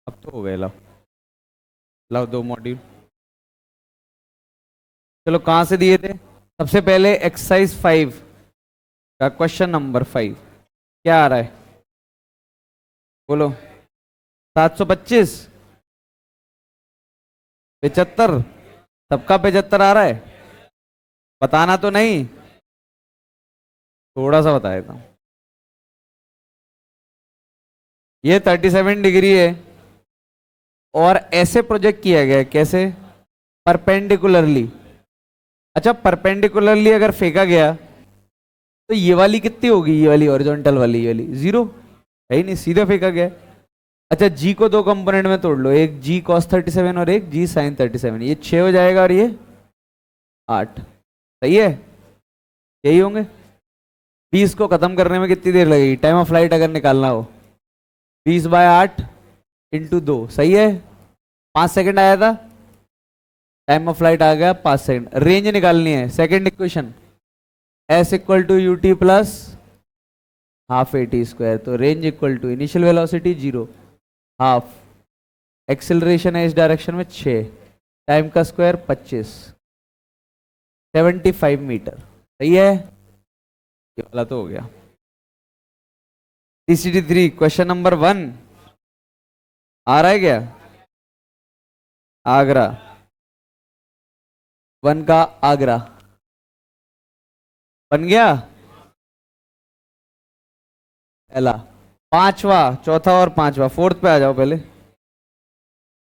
अब तो हो गए। लाओ लाओ दो मॉड्यूल। चलो कहाँ से दिए थे? सबसे पहले एक्सरसाइज 5 का क्वेश्चन नंबर 5 क्या आ रहा है बोलो। 725 75 सबका 75 आ रहा है। बताना तो नहीं, थोड़ा सा बता देता हूँ। ये 37 डिग्री है और ऐसे प्रोजेक्ट किया गया है। कैसे? परपेंडिकुलरली। अच्छा परपेंडिकुलरली अगर फेंका गया तो ये वाली कितनी होगी? ये वाली हॉरिजॉन्टल वाली, ये वाली जीरो है ही नहीं, सीधा फेंका गया। अच्छा जी को दो कंपोनेंट में तोड़ लो, एक जी कॉस 37 और एक जी साइन 37। ये 6 हो जाएगा और ये 8। सही है, यही होंगे। 20 को खत्म करने में कितनी देर लगेगी? टाइम ऑफ फ्लाइट अगर निकालना हो 20/8 इंटू 2। सही है, 5 सेकंड आया था। टाइम ऑफ फ्लाइट आ गया 5 सेकंड। रेंज निकालनी है। Second equation s equal to u t plus half a t square. तो range equal to initial velocity 0 half acceleration है इस डायरेक्शन में 6 टाइम का स्क्वायर 25 75 मीटर। सही है, ये वाला तो हो गया। TCT3 क्वेश्चन नंबर 1 आ रहा है क्या? आगरा 1 का आगरा बन गया। पहला, पांचवा, चौथा और पांचवा। फोर्थ पे आ जाओ पहले।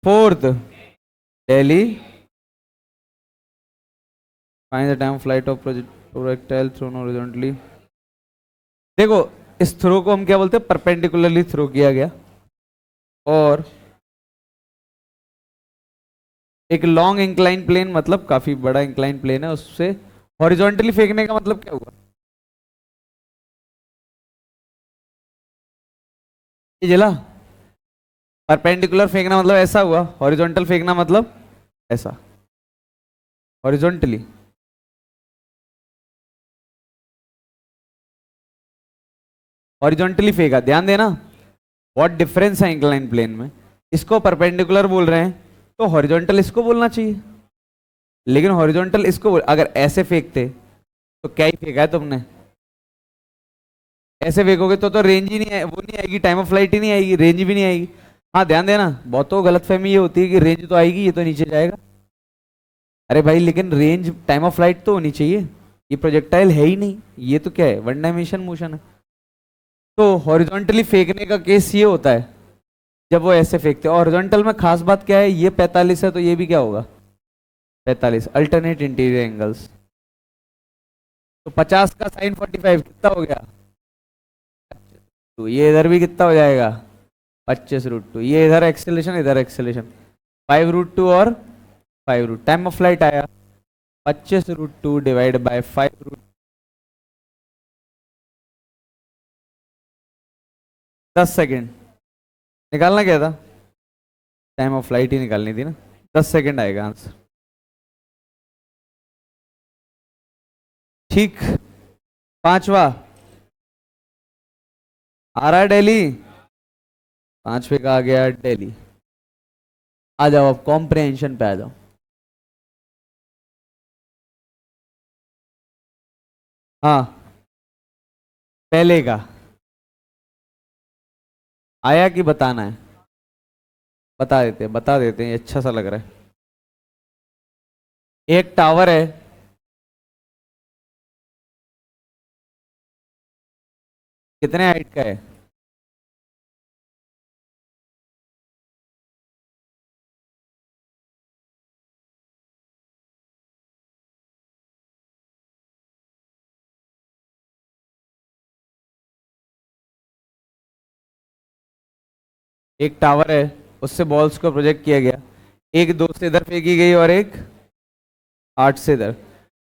Fourth Delhi find the time flight of projectile thrown horizontally. देखो इस थ्रो को हम क्या बोलते हैं? परपेंडिकुलरली थ्रो किया गया। और एक लॉन्ग इंक्लाइन प्लेन, मतलब काफी बड़ा इंक्लाइन प्लेन है, उससे हॉरिजॉन्टली फेंकने का मतलब क्या हुआ? ये जला। परपेंडिकुलर फेंकना मतलब ऐसा हुआ, हॉरिजॉन्टल फेंकना मतलब ऐसा, हॉरिजॉन्टली। हॉरिजॉन्टली फेंका, ध्यान देना बहुत डिफरेंस है इंक्लाइन प्लेन में। इसको परपेंडिकुलर बोल रहे हैं तो हॉरिजॉन्टल इसको बोलना चाहिए, लेकिन हॉरिजॉन्टल इसको अगर ऐसे फेंकते तो क्या ही फेंका है तुमने? ऐसे फेंकोगे तो रेंज ही नहीं है, वो नहीं आएगी, टाइम ऑफ फ्लाइट ही नहीं आएगी, रेंज भी नहीं आएगी। हाँ ध्यान देना, बहुतों गलतफहमी ये होती है कि रेंज तो आएगी, ये तो नीचे जाएगा। अरे भाई लेकिन रेंज टाइम ऑफ फ्लाइट तो होनी चाहिए। ये प्रोजेक्टाइल है ही नहीं, ये तो क्या है? वन डायमेंशन मोशन है। तो हॉरिजॉन्टली फेंकने का केस ये होता है जब वो ऐसे फेंकते हैं। हॉरिजॉन्टल में खास बात क्या है? ये 45 है तो ये भी क्या होगा? 45, अल्टरनेट इंटीरियर एंगल्स। तो 50 का साइन 45 कितना हो गया? तो ये इधर भी कितना हो जाएगा? 25√2। ये इधर एक्सेलेरेशन, इधर एक्सेलेरेशन, 5√2 और 5 टाइम ऑफ फ्लाइट आया 25√2 डिवाइड बाय 5 10 सेकेंड। निकालना क्या था? टाइम ऑफ फ्लाइट ही निकालनी थी ना। 10 सेकेंड आएगा आंसर। ठीक। पांचवा आ रहा है दिल्ली, पांचवे का आ गया दिल्ली। आ जाओ अब कॉम्प्रिहेंशन पे आ जाओ। हाँ, पहले का आया कि बताना है? बता देते हैं, अच्छा सा लग रहा है। एक टावर है, कितने हाइट का है? एक टावर है, उससे बॉल्स को प्रोजेक्ट किया गया, एक 2 से इधर फेंकी गई और एक 8 से इधर।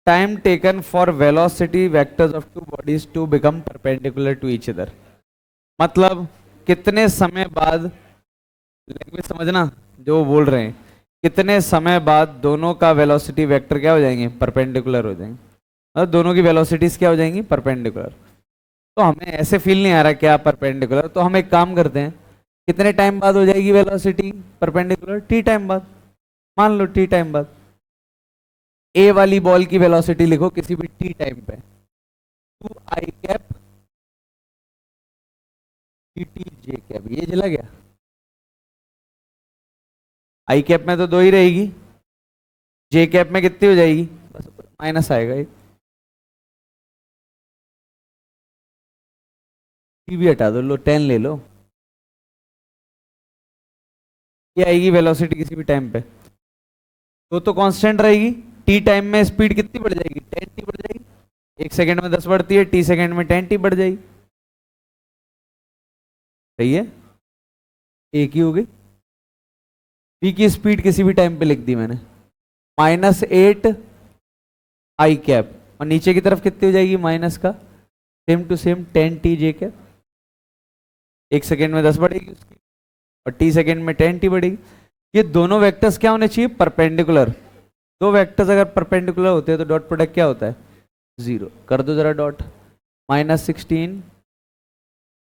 Time taken for velocity vectors of two bodies to become perpendicular to each other. मतलब कितने समय बाद, लैंग्वेज समझना जो वो बोल रहे हैं, कितने समय बाद दोनों का वेलोसिटी वेक्टर क्या हो जाएंगे? परपेंडिकुलर हो जाएंगे। मतलब दोनों की वेलोसिटीज क्या हो जाएंगी? परपेंडिकुलर। तो हमें ऐसे फील नहीं आ रहा क्या परपेंडिकुलर, तो हम एक काम करते हैं, कितने टाइम बाद हो जाएगी वेलोसिटी परपेंडिकुलर? टी टाइम बाद। मान लो टी टाइम बाद ए वाली बॉल की वेलोसिटी लिखो किसी भी टी टाइम पे, 2i कैप टी जे कैप। ये चला गया, आई कैप में तो 2 ही रहेगी, जे कैप में कितनी हो जाएगी? बस माइनस आएगा एक, टी भी हटा दो, लो 10 ले लो। ये आएगी वेलोसिटी किसी भी टाइम पे, तो कांस्टेंट रहेगी। टी टाइम में स्पीड कितनी बढ़ जाएगी? 10t बढ़ जाएगी। 1 सेकेंड में 10 बढ़ती है, टी सेकेंड में 10t बढ़ जाएगी। सही है, एक ही हो गई। बी की स्पीड किसी भी टाइम पे लिख दी मैंने, -8 i कैप, और नीचे की तरफ कितनी हो जाएगी माइनस का? Same to same 10t j cap. 1 second में 10 बढ़ेगी उसकी, और टी सेकेंड में 10t बढ़ेगी। ये दोनों वेक्टर्स क्या होने चाहिए? परपेंडिकुलर। दो वेक्टर्स अगर परपेंडिकुलर होते हैं तो डॉट प्रोडक्ट क्या होता है? 0। कर दो जरा dot. -16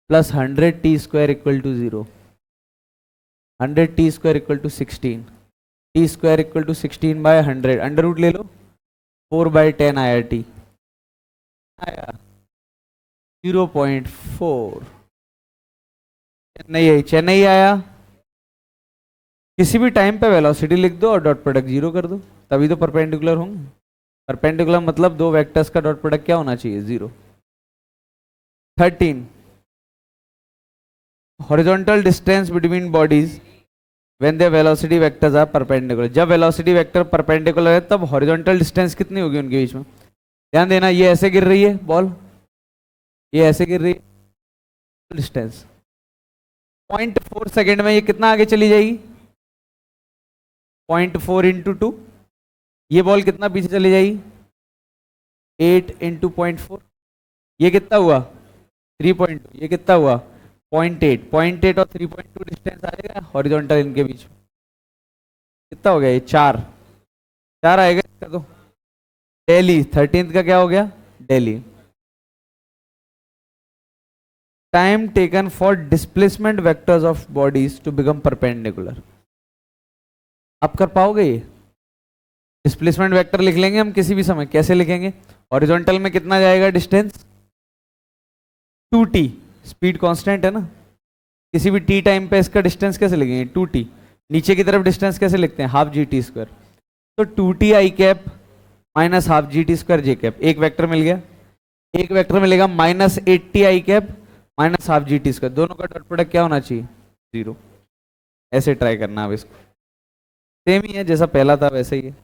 plus 100t² equal to 0, 100t² equal to 16, t² equal to 16 by 100, under root ले लो, 4/10 आया टी, आया 0.4। चेन्नई आया। किसी भी टाइम पे वेलोसिटी लिख दो और डॉट प्रोडक्ट 0 कर दो, तभी तो परपेंडिकुलर होंगे। परपेंडिकुलर मतलब दो वेक्टर्स का डॉट प्रोडक्ट क्या होना चाहिए? 0। 13 horizontal distance between bodies when their velocity vectors are perpendicular. जब वेलोसिटी वेक्टर परपेंडिकुलर है तब हॉरिजॉन्टल डिस्टेंस कितनी होगी उनके बीच में? ध्यान देना, ये ऐसे गिर रही है बॉल, ये ऐसे गिर रही है, डिस्टेंस 0.4 सेकेंड में ये कितना आगे चली जाएगी? 0.4 इंटू 2, ये बॉल कितना पीछे चली जाएगी? 8 इंटू 0.4, ये कितना हुआ? 3.2, ये कितना हुआ? 0.8, 0.8 और 3.2 डिस्टेंस आएगा हॉरिजॉन्टल इनके बीच में, कितना हो गया? ये 4 आएगा इसका। तो दिल्ली 13th का क्या हो गया? Delhi. Time taken for displacement vectors of bodies to become perpendicular. आप कर पाओगे ये? डिस्प्लेसमेंट वेक्टर लिख लेंगे हम किसी भी समय, कैसे लिखेंगे? हॉरिजॉन्टल में कितना जाएगा डिस्टेंस? 2t, स्पीड कांस्टेंट है ना, किसी भी t टाइम पे इसका डिस्टेंस कैसे लिखेंगे? 2t। नीचे की तरफ डिस्टेंस कैसे लिखते हैं? ½ GT²। तो 2t i cap minus ½ GT² j cap, एक वेक्टर मिल गया। एक वेक्टर मिलेगा -8t i cap minus ½ GT², दोनों का डॉट प्रोडक्ट क्या होना चाहिए? 0। ऐसे ट्राई करना अब इसको, सेम ही है जैसा पहला था वैसे ही है।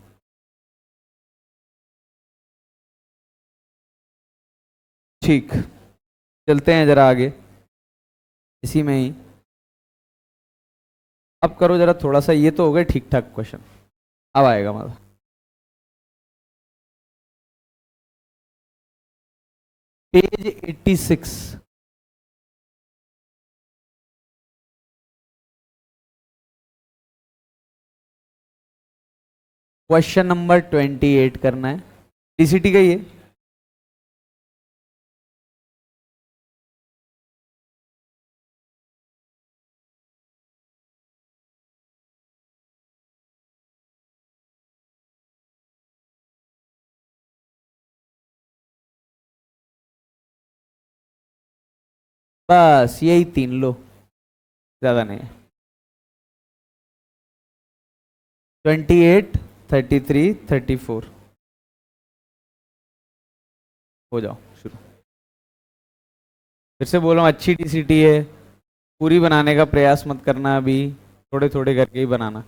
ठीक, चलते हैं जरा आगे इसी में ही। अब करो जरा थोड़ा सा, ये तो हो गए ठीक ठाक क्वेश्चन, अब आएगा मजा। पेज 86। क्वेश्चन नंबर 28 करना है, टीसीटी का ही है। बस यही तीन लो, ज्यादा नहीं है। 28, 33, 34। हो जाओ शुरू। फिर से बोल रहा हूँ, अच्छी टीसीटी है, पूरी बनाने का प्रयास मत करना, अभी थोड़े थोड़े करके ही बनाना।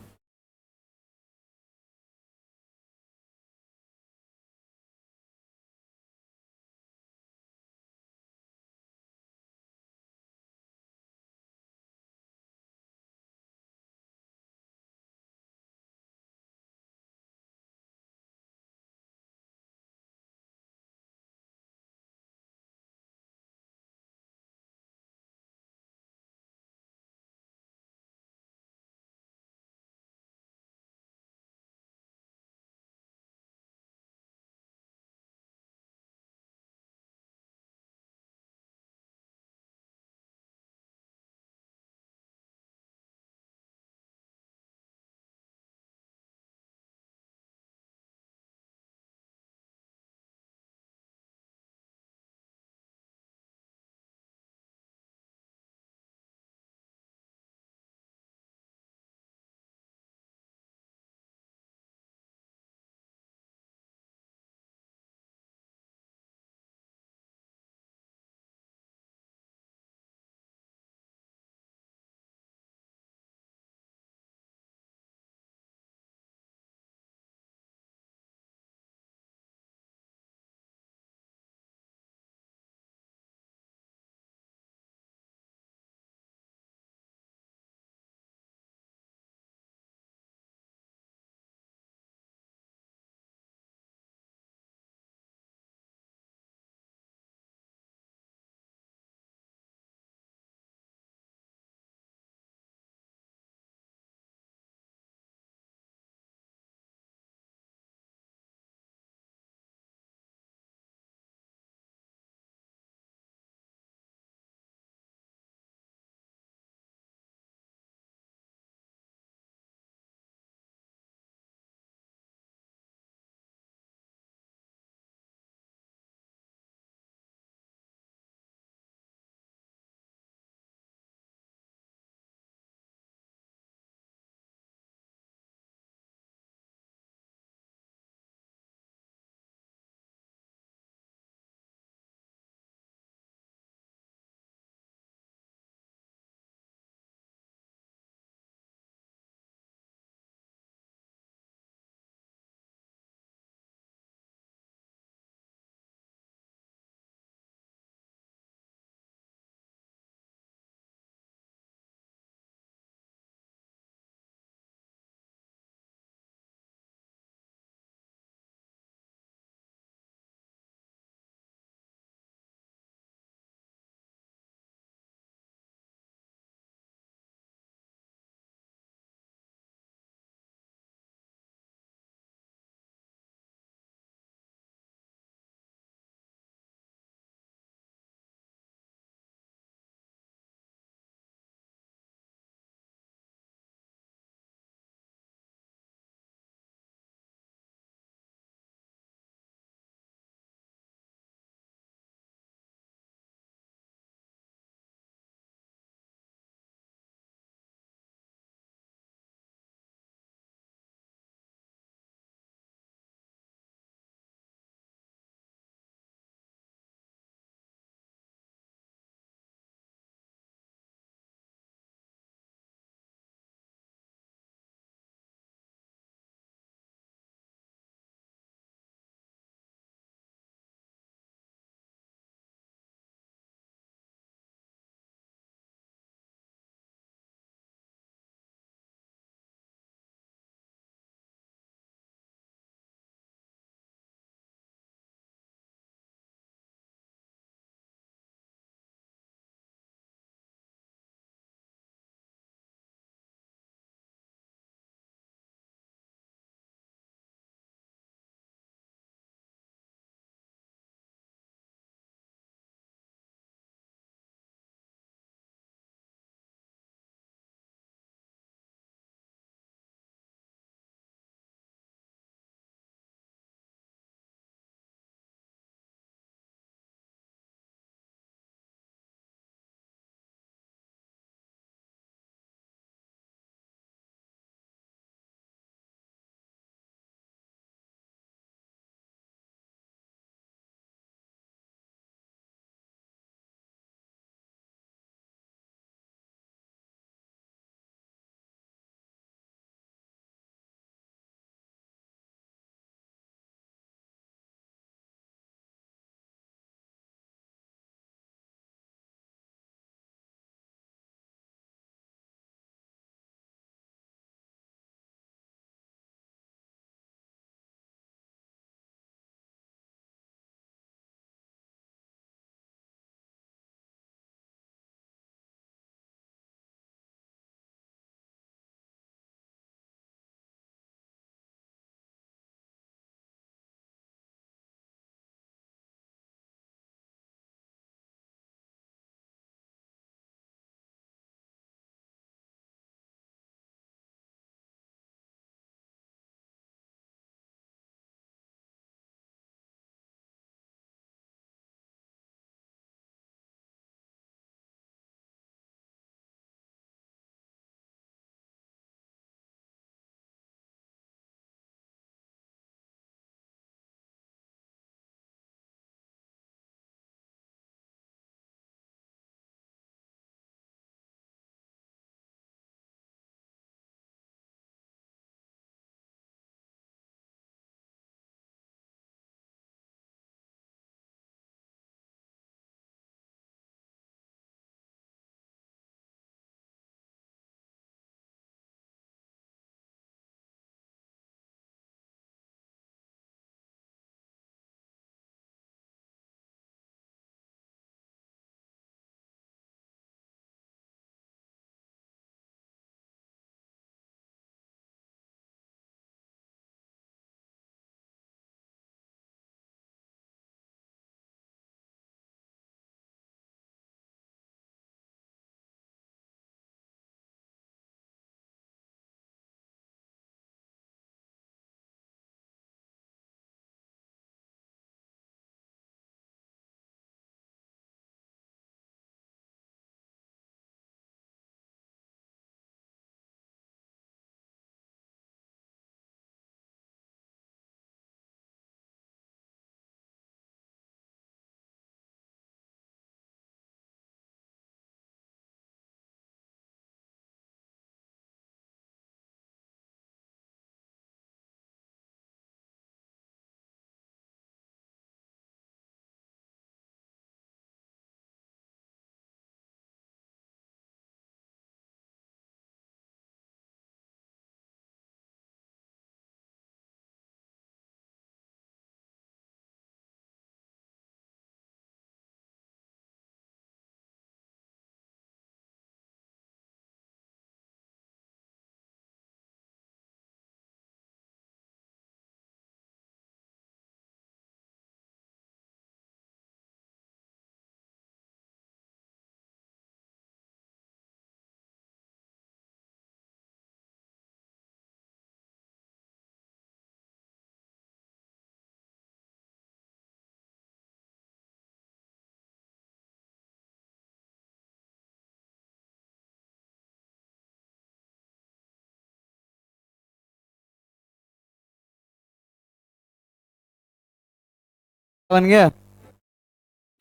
बन गया?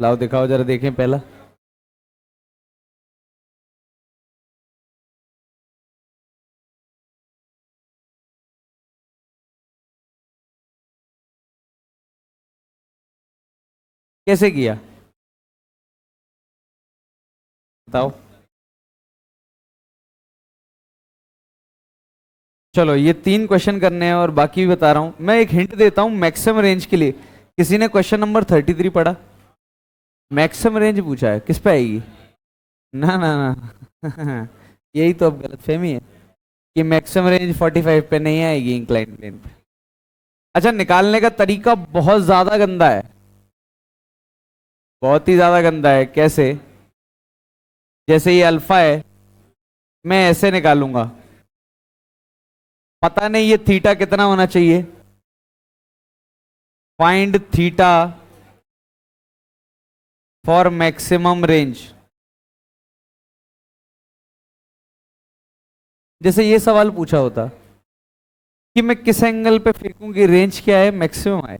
लाओ दिखाओ जरा, देखें पहला। कैसे किया बताओ। चलो ये 3 क्वेश्चन करने हैं और बाकी भी बता रहा हूं। मैं एक हिंट देता हूं मैक्सिमम रेंज के लिए। किसी ने क्वेश्चन नंबर 33 पढ़ा? मैक्सिमम रेंज पूछा है, किस पे आएगी? ना ना ना यही तो अब गलत फहमी है कि मैक्सिमम रेंज 45 पे नहीं आएगी इंक्लाइन प्लेन पे। अच्छा, निकालने का तरीका बहुत ज्यादा गंदा है, बहुत ही ज्यादा गंदा है। कैसे? जैसे ये अल्फा है, मैं ऐसे निकालूंगा, पता नहीं ये थीटा कितना होना चाहिए। Find theta for maximum range. जैसे ये सवाल पूछा होता कि मैं किस एंगल पे फेंकूं कि रेंज क्या है, मैक्सिमम आए,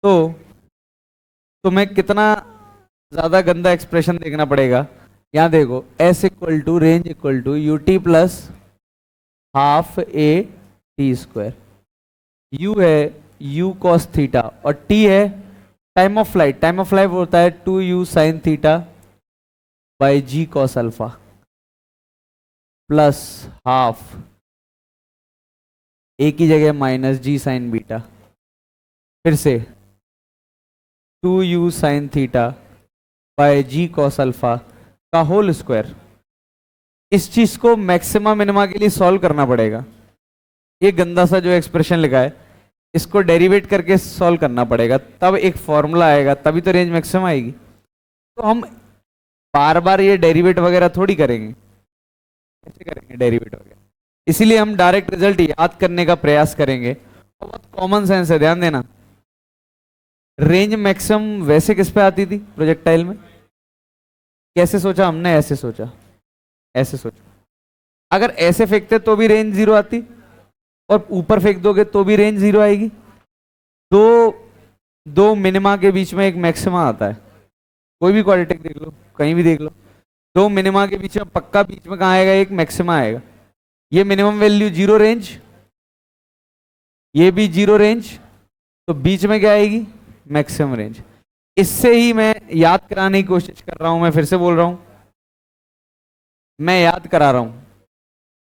तो तुम्हें कितना ज्यादा गंदा एक्सप्रेशन देखना पड़ेगा। यहां देखो, s equal to range equal to u t plus half a t square. U है यू कॉस थीटा और टी है time of flight. Time of flight होता है 2u sine theta by g cos alpha plus half a की जगह minus g sine beta, फिर से 2u sine theta by g cos alpha का whole square. इस चीज को मैक्सिमा मिनिमा के लिए सॉल्व करना पड़ेगा। ये गंदा सा जो एक्सप्रेशन लिखा है, इसको डेरिवेट करके सॉल्व करना पड़ेगा, तब एक फॉर्मूला आएगा, तभी तो रेंज मैक्सिमम आएगी। तो हम बार बार ये डेरिवेट वगैरह थोड़ी करेंगे, कैसे करेंगे डेरिवेट वगैरह। इसीलिए हम डायरेक्ट रिजल्ट याद करने का प्रयास करेंगे। और बहुत कॉमन सेंस है, ध्यान देना। रेंज मैक्सिमम वैसे किस पे आती थी प्रोजेक्टाइल में? कैसे सोचा हमने? ऐसे सोचा, ऐसे सोचा। अगर ऐसे फेंकते तो भी रेंज 0 आती, और ऊपर फेंक दोगे तो भी रेंज 0 आएगी। दो दो मिनिमा के बीच में एक मैक्सिमा आता है। कोई भी क्वाड्रेटिक देख लो, कहीं भी देख लो, दो मिनिमा के बीच में पक्का बीच में कहाँ आएगा? एक मैक्सिमा आएगा। ये मिनिमम वैल्यू 0 रेंज, ये भी 0 रेंज, तो बीच में क्या आएगी? Maximum range. इससे ही मैं याद कराने की कोशिश कर रहा हूं। मैं फिर से बोल रहा हूं, मैं याद करा रहा हूं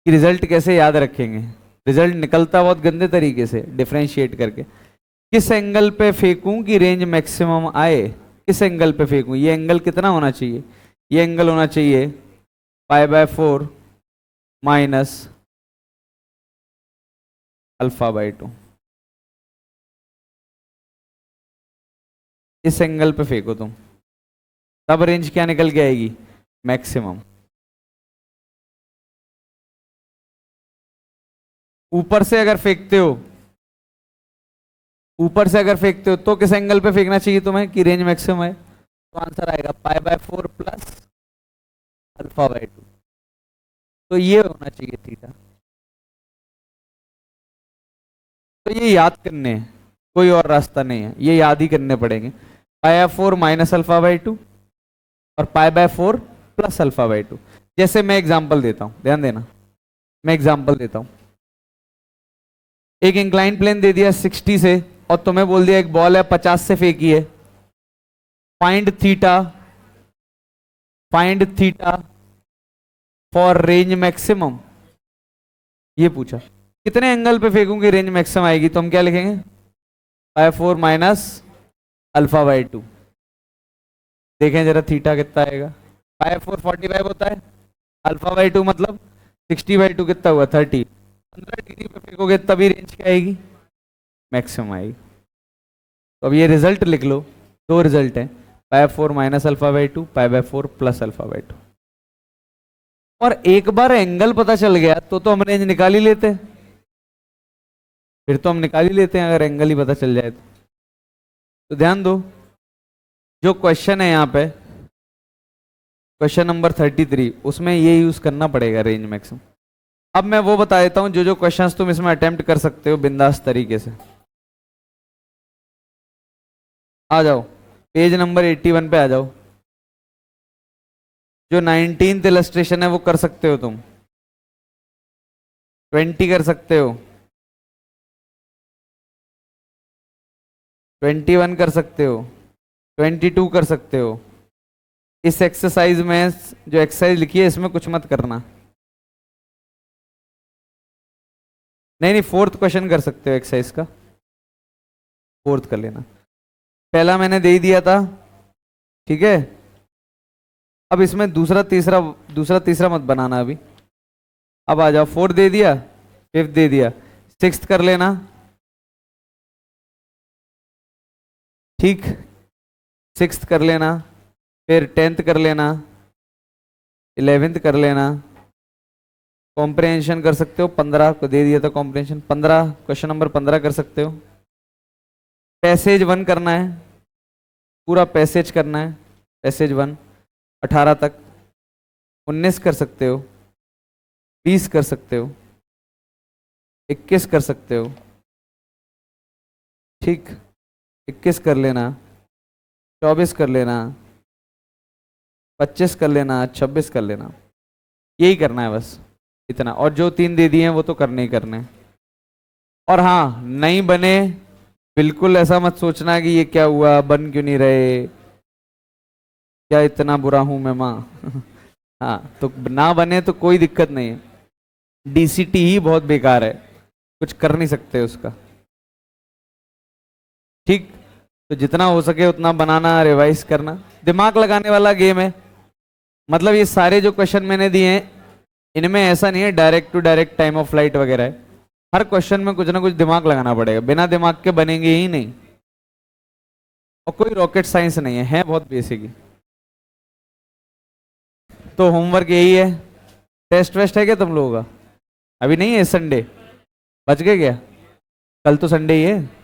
कि रिजल्ट कैसे याद रखेंगे। रिजल्ट निकलता बहुत गंदे तरीके से, डिफरेंशिएट करके। किस एंगल पे फेंकूं कि रेंज मैक्सिमम आए? किस एंगल पे फेंकूं? ये एंगल कितना होना चाहिए? ये एंगल होना चाहिए π/4 माइनस α/2। इस एंगल पे फेंको तुम, तब रेंज क्या निकल के आएगी? मैक्सिमम। ऊपर से अगर फेंकते हो, ऊपर से अगर फेंकते हो तो किस एंगल पे फेंकना चाहिए तुम्हें कि रेंज मैक्सिमम है? तो आंसर आएगा π/4 प्लस α/2। तो ये होना चाहिए थीटा। तो ये याद करने हैं, कोई और रास्ता नहीं है, ये याद ही करने पड़ेंगे। π/4 माइनस α/2 और π/4 प्लस α/2। जैसे मैं एग्जांपल देता हूं, ध्यान देना, मैं एग्जांपल देता हूं। एक इंक्लाइन प्लेन दे दिया 60 से, और तुम्हें बोल दिया एक बॉल है 50 से फेंकी है। Find theta, find theta for range maximum, ये पूछा। कितने एंगल पे फेंकूंगी रेंज मैक्सिमम आएगी? तो हम क्या लिखेंगे? π/4 माइनस α/2। देखें जरा थीटा कितना आएगा। π/4 45 होता है, α/2 मतलब 60/2 कितना हुआ? 30। 15 डिग्री पे फेंकोगे तभी रेंज क्या आएगी? मैक्सिमम आएगी। तो अब ये रिजल्ट लिख लो, दो रिजल्ट हैं, π/4 माइनस α/2, π/4 प्लस α/2। और एक बार एंगल पता चल गया तो हम रेंज निकाल ही लेते, फिर तो हम निकाल ही लेते हैं अगर एंगल ही पता चल जाए तो ध्यान दो, जो क्वेश्चन है यहाँ पे, क्वेश्चन नंबर 33, उसमें ये यूज करना पड़ेगा रेंज मैक्सिमम। अब मैं वो बता देता हूं जो जो क्वेश्चंस तुम इसमें अटेम्प्ट कर सकते हो बिंदास तरीके से। आ जाओ पेज नंबर 81 पे आ जाओ। जो 19th इलस्ट्रेशन है वो कर सकते हो तुम, 20 कर सकते हो, 21 कर सकते हो, 22 कर सकते हो। इस एक्सरसाइज में जो एक्सरसाइज लिखी है इसमें कुछ मत करना। नहीं नहीं, फोर्थ क्वेश्चन कर सकते हो एक्सरसाइज का, फोर्थ कर लेना। पहला मैंने दे ही दिया था, ठीक है। अब इसमें दूसरा तीसरा मत बनाना अभी। अब आ जाओ, फोर्थ दे दिया, फिफ्थ दे दिया, सिक्स्थ कर लेना, ठीक। सिक्स्थ कर लेना, फिर 10th कर लेना, 11th कर लेना। कॉम्प्रिहेंशन कर सकते हो, 15 को दे दिया था कॉम्प्रिहेंशन, 15 क्वेश्चन नंबर 15 कर सकते हो। पैसेज 1 करना है, पूरा पैसेज करना है, पैसेज 1 18 तक। 19 कर सकते हो, 20 कर सकते हो, 21 कर सकते हो, ठीक। 21 कर लेना, 24 कर लेना, 25 कर लेना, 26 कर लेना। यही करना है बस, इतना। और जो 3 दे दिए हैं वो तो करने ही करने हैं। और हाँ, नहीं बने बिल्कुल ऐसा मत सोचना कि ये क्या हुआ, बन क्यों नहीं रहे, क्या इतना बुरा हूं मैं माँ। हाँ, तो ना बने तो कोई दिक्कत नहीं है। डीसीटी ही बहुत बेकार है, कुछ कर नहीं सकते उसका, ठीक। तो जितना हो सके उतना बनाना, रिवाइज करना, दिमाग लगाने वाला गेम है। मतलब ये सारे जो क्वेश्चन मैंने दिए हैं इनमें ऐसा नहीं है direct to direct time of flight वगैरह है। हर क्वेश्चन में कुछ ना कुछ दिमाग लगाना पड़ेगा, बिना दिमाग के बनेंगे ही नहीं। और कोई रॉकेट साइंस नहीं है बहुत बेसिक ही। तो होमवर्क यही है। टेस्ट वेस्ट है क्या तुम लोगों का? अभी नहीं है, संडे बच गए क्या? कल तो संडे ही है।